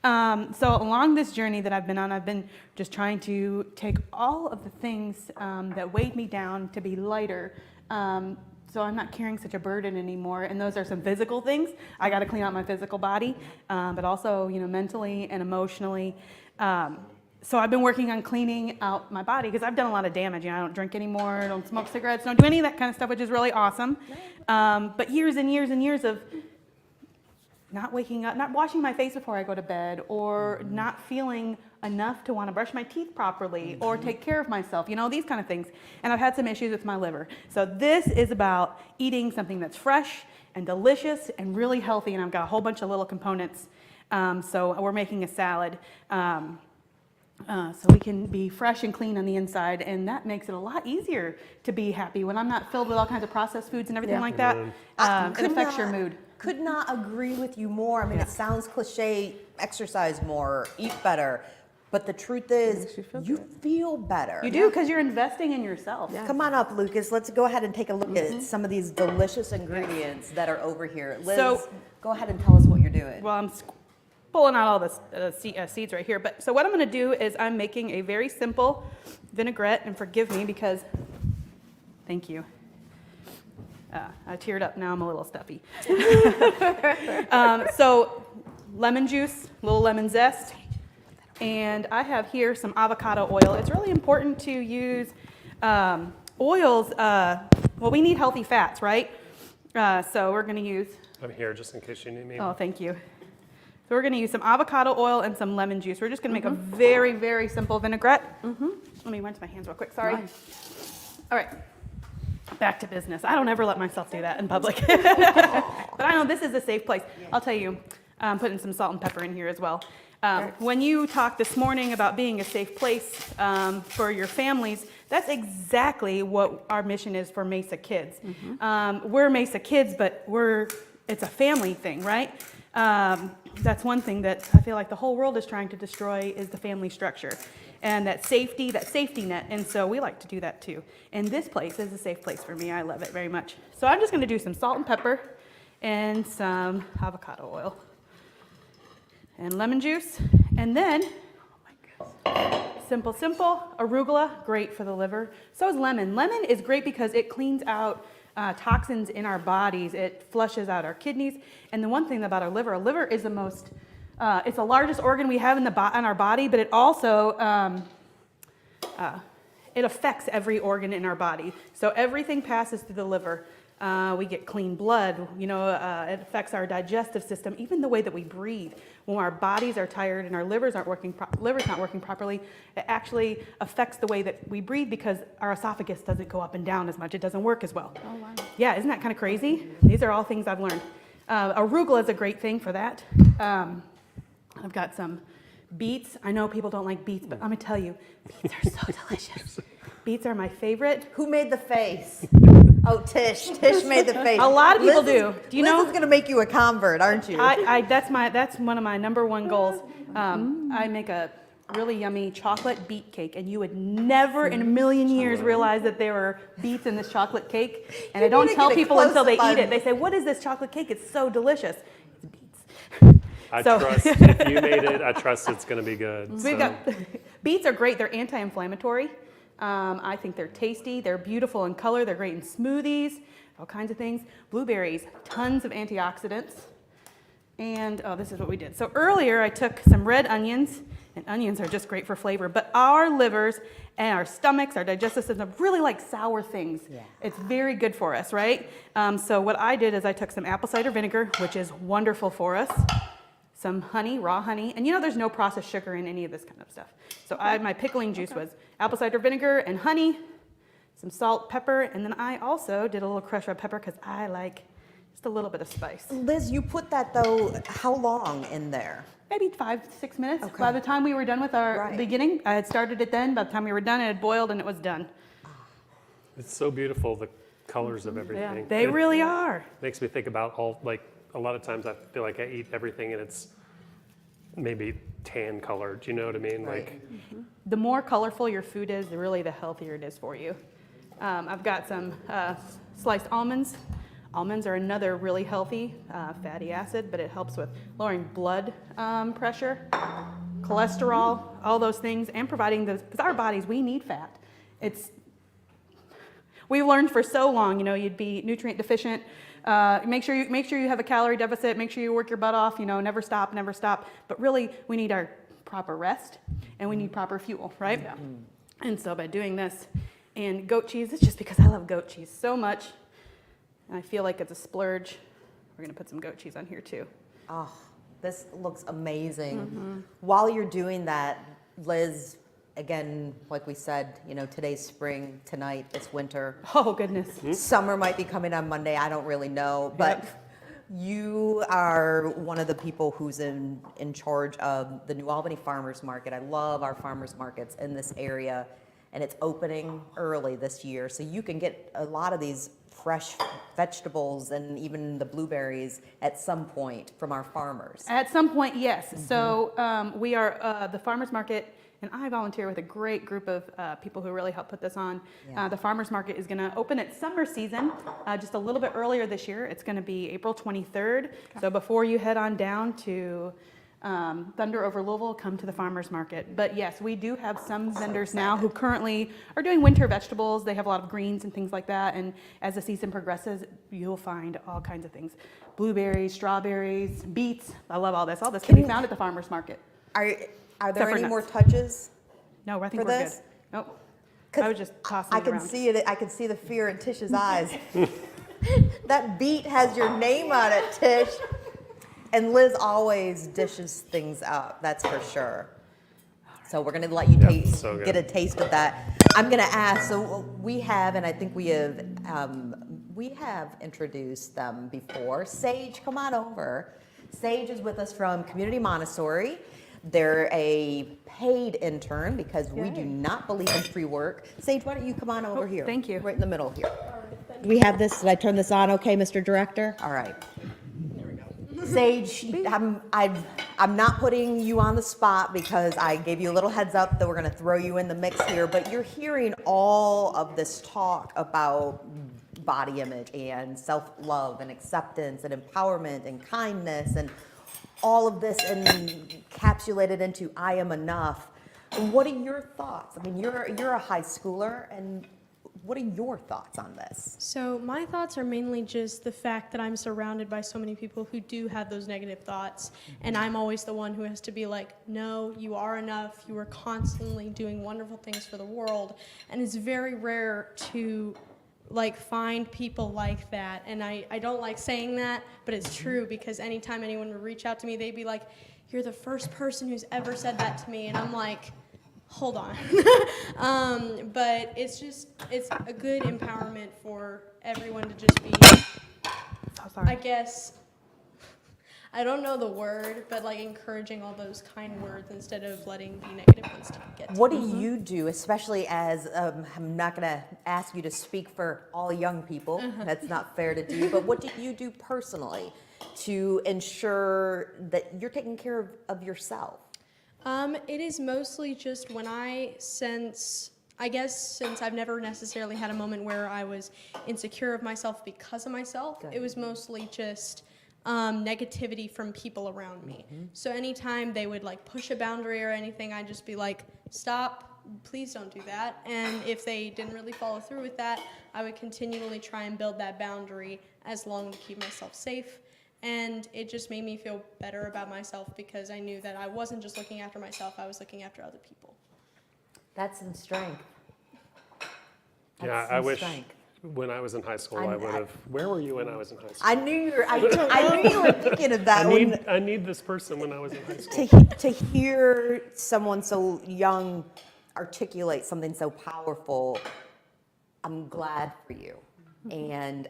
So along this journey that I've been on, I've been just trying to take all of the things that weighed me down to be lighter. So I'm not carrying such a burden anymore. And those are some physical things. I got to clean out my physical body, but also, mentally and emotionally. So I've been working on cleaning out my body because I've done a lot of damage. I don't drink anymore, don't smoke cigarettes, don't do any of that kind of stuff, which is really awesome. But years and years and years of not waking up, not washing my face before I go to bed, or not feeling enough to want to brush my teeth properly or take care of myself, these kind of things. And I've had some issues with my liver. So this is about eating something that's fresh and delicious and really healthy. And I've got a whole bunch of little components. So we're making a salad. So we can be fresh and clean on the inside, and that makes it a lot easier to be happy when I'm not filled with all kinds of processed foods and everything like that. It affects your mood. Could not agree with you more. I mean, it sounds cliche, exercise more, eat better, but the truth is you feel better. You do, because you're investing in yourself. Come on up, Lucas. Let's go ahead and take a look at some of these delicious ingredients that are over here. Liz, go ahead and tell us what you're doing. Well, I'm pulling out all the seeds right here. But so what I'm going to do is I'm making a very simple vinaigrette, and forgive me because, thank you. I teared up, now I'm a little stuffy. So lemon juice, a little lemon zest, and I have here some avocado oil. It's really important to use oils. We need healthy fats, right? So we're going to use... I'm here just in case you need me. Oh, thank you. So we're going to use some avocado oil and some lemon juice. We're just going to make a very, very simple vinaigrette. Let me rinse my hands real quick. Sorry. Nice. All right. Back to business. I don't ever let myself do that in public. But I know this is a safe place. I'll tell you, I'm putting some salt and pepper in here as well. When you talked this morning about being a safe place for your families, that's exactly what our mission is for Mesa Kids. We're Mesa Kids, but it's a family thing, right? That's one thing that I feel like the whole world is trying to destroy is the family structure and that safety net. And so we like to do that too. And this place is a safe place for me. I love it very much. So I'm just going to do some salt and pepper and some avocado oil and lemon juice. And then, simple, arugula, great for the liver. So is lemon. Lemon is great because it cleans out toxins in our bodies. It flushes out our kidneys. And the one thing about our liver is the most, it's the largest organ we have in our body, but it also, it affects every organ in our body. So everything passes through the liver. We get clean blood. You know, it affects our digestive system, even the way that we breathe. When our bodies are tired and our liver's not working properly, it actually affects the way that we breathe because our esophagus doesn't go up and down as much. It doesn't work as well. Oh, wow. Yeah, isn't that kind of crazy? These are all things I've learned. Arugula is a great thing for that. I've got some beets. I know people don't like beets, but I'm gonna tell you, beets are so delicious. Beets are my favorite. Who made the face? Oh, Tish. Tish made the face. A lot of people Liz do. Do you know? Liz is gonna make you a convert, aren't you? That's one of my number one goals. I make a really yummy chocolate beet cake, and you would never in a million years realize that there were beets in this chocolate cake. And I don't tell people until they eat it. They say, "What is this chocolate cake? It's so delicious." It's beets. I So- trust, if you made it, I trust it's going to be good. We've so. got beets are great. They're anti-inflammatory. I think they're tasty. They're beautiful in color. They're great in smoothies, all kinds of things. Blueberries, tons of antioxidants. And this is what we did. So earlier I took some red onions, and onions are just great for flavor, but our livers and our stomachs, our digestive system really like sour things. Yeah. It's very good for us, right? So what I did is I took some apple cider vinegar, which is wonderful for us, some honey, raw honey, and you know there's no processed sugar in any of this kind of stuff. So my pickling juice was apple cider vinegar and honey, some salt, pepper, and then I also did a little crushed red pepper because I like just a little bit of spice. Liz, you put that though, how long in there? Maybe 5 to 6 minutes. Okay. By the time we were done with our Right. beginning, I had started it then. By the time we were done, it had boiled and it was done. It's so beautiful, the colors of Yeah, everything. they It really are. makes me think about a lot of times I feel like I eat everything and it's maybe tan colored, you know what I mean? Right. The more colorful your food is, the healthier it is for you. I've got some sliced almonds. Almonds are another really healthy fatty acid, but it helps with lowering blood pressure, cholesterol, all those things, and providing those, because our bodies, we need fat. We've learned for so long, you know, you'd be nutrient deficient. Make sure you have a calorie deficit. Make sure you work your butt off. You know, never stop. But really, we need our proper rest, and we need proper fuel, right? Yeah. And so by doing this, and goat cheese, it's just because I love goat cheese so much, and I feel like it's a splurge. We're gonna put some goat cheese on here too. Oh, this looks amazing. While you're doing that, Liz, again, like we said, you know, today's spring, tonight it's winter. Oh goodness. Summer might be coming on Monday, I don't really know, but you are one of the people who's in charge of the New Albany Farmers Market. I love our farmers markets in this area, and it's opening early this year, so you can get a lot of these fresh vegetables and even the blueberries at some point from our farmers. At some point, yes. So we are the farmers market, and I volunteer with a great group of people who really help put this on. Yeah. The farmers market is going to open its summer season just a little bit earlier this year. It's going to be April 23rd. So before you head on down to Thunder over Louisville, come to the farmers market. But yes, we do have some vendors now who currently are doing winter vegetables. They have a lot of greens and things like that. And as the season progresses, you'll find all kinds of things. Blueberries, strawberries, beets. I love all this. All this can be found at the farmers market. Are Except there for any more nuts. touches? No, I think For we're this? good. Nope. 'Cause I was just tossing I it can around. see it. I can see the fear in Tish's eyes. That beet has your name on it, Tish. And Liz always dishes things up. That's for sure. So we're gonna let you Yeah, taste, so good. get a taste of that. I'm gonna ask. So we have, and I think we have introduced them before. Sage, come on over. Sage is with us from Community Montessori. They're a paid intern because we do not believe in free work. Sage, why don't you come on over here? thank you. Right in the middle here. Do we have this? Did I turn this on okay, Mr. Director? All right. Sage, I'm not putting you on the spot because I gave you a little heads up that we're going to throw you in the mix here, but you're hearing all of this talk about body image and self-love and acceptance and empowerment and kindness and all of this encapsulated into I am enough. What are your thoughts? I mean, you're a high schooler, and what are your thoughts on this? So my thoughts are mainly just the fact that I'm surrounded by so many people who do have those negative thoughts, and I'm always the one who has to be like, no, you are enough, you are constantly doing wonderful things for the world, and it's very rare to like find people like that. And I don't like saying that, but it's true, because anytime anyone would reach out to me, they'd be like, you're the first person who's ever said that to me. And I'm like, hold on. But it's a good empowerment for everyone to just be, I guess, I don't know the word, but like encouraging all those kind words instead of letting the negative ones get to What you. do you do, especially as, I'm not going to ask you to speak for all young people, that's not fair to do, but what do you do personally to ensure that you're taking care of yourself? It is mostly just when since I've never necessarily had a moment where I was insecure of myself because of myself, it was mostly just negativity from people around me. So anytime they would like push a boundary or anything, I'd just be like, stop, please don't do that. And if they didn't really follow through with that, I would continually try and build that boundary as long to keep myself safe. And it just made me feel better about myself, because I knew that I wasn't just looking after myself, I was looking after other people. That's some strength. Yeah, That's I some wish strength. when I was in high school, I would have. Where were you when I was in high school? I knew I knew you were thinking of that. I need this person when I was in high school. To hear someone so young articulate something so powerful, I'm glad for you, and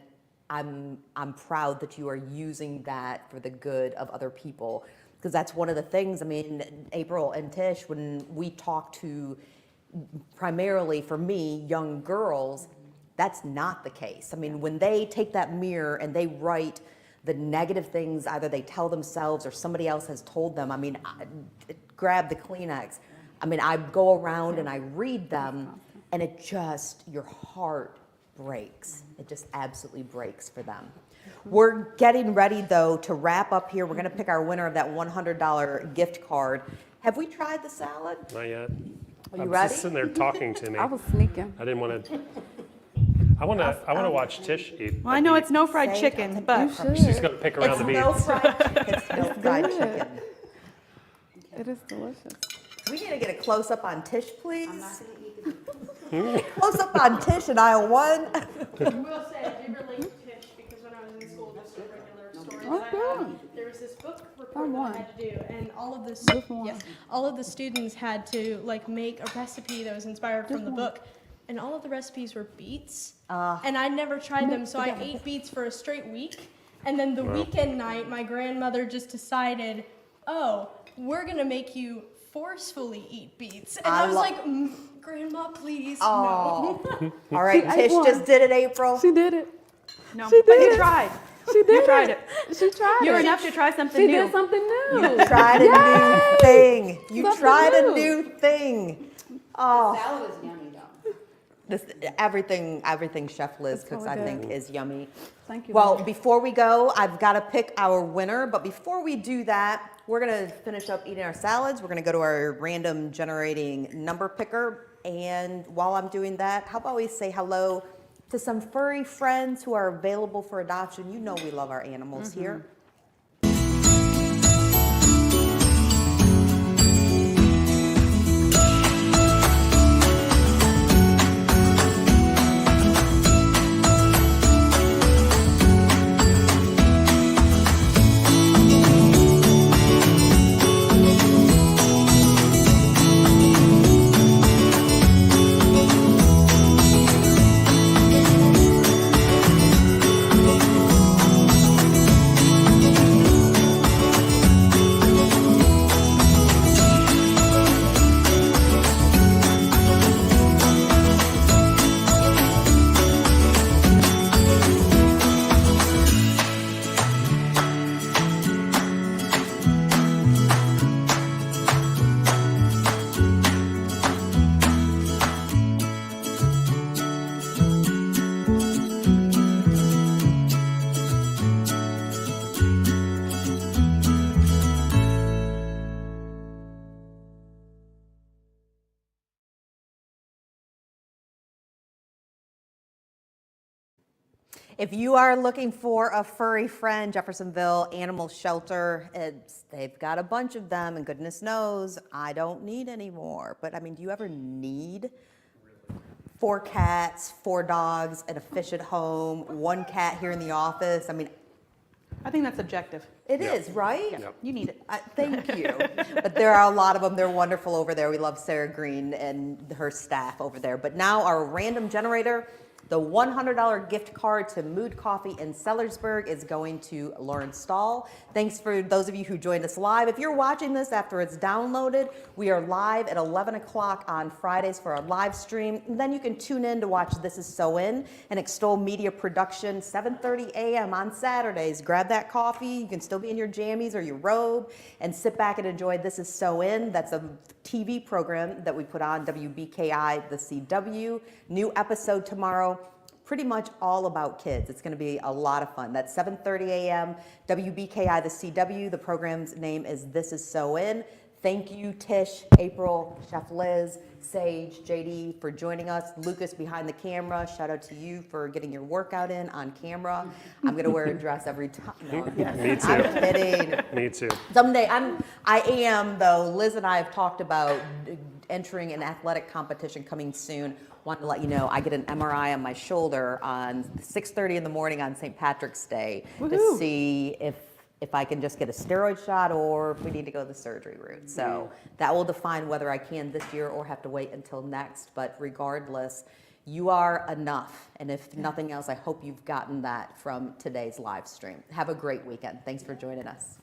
I'm proud that you are using that for the good of other people, because that's one of the things. I mean, April and Tish, when we talk to primarily, for me, young girls, that's not the case. I mean, when they take that mirror and they write the negative things either they tell themselves or somebody else has told them, I mean, grab the Kleenex. I mean, I go around and I read them, and it just, your heart breaks. It just absolutely breaks for them. We're getting ready, though, to wrap up here. We're going to pick our winner of that $100 gift card. Have we tried the salad? Not yet. Are you I'm ready? just sitting there talking to me. I was sneaking. I didn't want to. I want to watch Tish eat. Well, I know it's no fried Say- chicken, but She's going to pick around It's the beans. no fried chicken. It's no fried good. chicken. It is delicious. We need to get a close-up on Tish, please. Close-up on Tish in aisle 1. I will say, I do relate to Tish, because when I was in school, just a regular story that I had, there was this book report that I had to do, and all of the students had to like make a recipe that was inspired from the book, and all of the recipes were beets, and I'd never tried them, so I ate beets for a straight week, and then the weekend night, my grandmother just decided, oh, we're gonna make you forcefully eat beets, and I was like, Grandma, please, no. All right, ate Tish one. just did it, April. She did it. no, She but did you it. tried. She did You tried it. She tried You were it. enough to try something She new. did something new. You tried a new thing. You Something tried a new. new thing. Oh, Salad is yummy though. this, everything Chef Liz cooks, really I think, good. is yummy. Thank you. Well, Mom. before we go, I've got to pick our winner. But before we do that, we're going to finish up eating our salads. We're going to go to our random generating number picker. And while I'm doing that, how about we say hello to some furry friends who are available for adoption. You know we love our animals here. If you are looking for a furry friend, Jeffersonville Animal Shelter, they've got a bunch of them, and goodness knows I don't need any more. But I mean, do you ever need 4 cats, 4 dogs, and a fish at home, 1 cat here in the office. I mean, I think that's subjective. it is, right? Yeah, you need it. Thank you. But there are a lot of them. They're wonderful over there. We love Sarah Green and her staff over there. But now our random generator, the $100 gift card to Mood Coffee in Sellersburg is going to Lauren Stahl. Thanks for those of you who joined us live. If you're watching this after it's downloaded, we are live at 11 o'clock on Fridays for our live stream. And then you can tune in to watch This Is So In, an Extol Media production, 7:30 a.m. on Saturdays. Grab that coffee. You can still be in your jammies or your robe and sit back and enjoy This Is So In. That's a TV program that we put on WBKI, the CW. New episode tomorrow. Pretty much all about kids. It's going to be a lot of fun. That's 7:30 a.m. WBKI, the CW. The program's name is This Is So In. Thank you, Tish, April, Chef Liz, Sage, JD for joining us. Lucas behind the camera. Shout out to you for getting your workout in on camera. I'm going to wear a dress every time. No, Me too. I'm kidding. Me too. Someday, I am though. Liz and I have talked about entering an athletic competition coming soon. Wanted to let you know I get an MRI on my shoulder on 6:30 in the morning on St. Patrick's Day to see if I can just get a steroid shot or if we need to go the surgery route. So that will define whether I can this year or have to wait until next. But regardless, you are enough. And if nothing else, I hope you've gotten that from today's live stream. Have a great weekend. Thanks for joining us.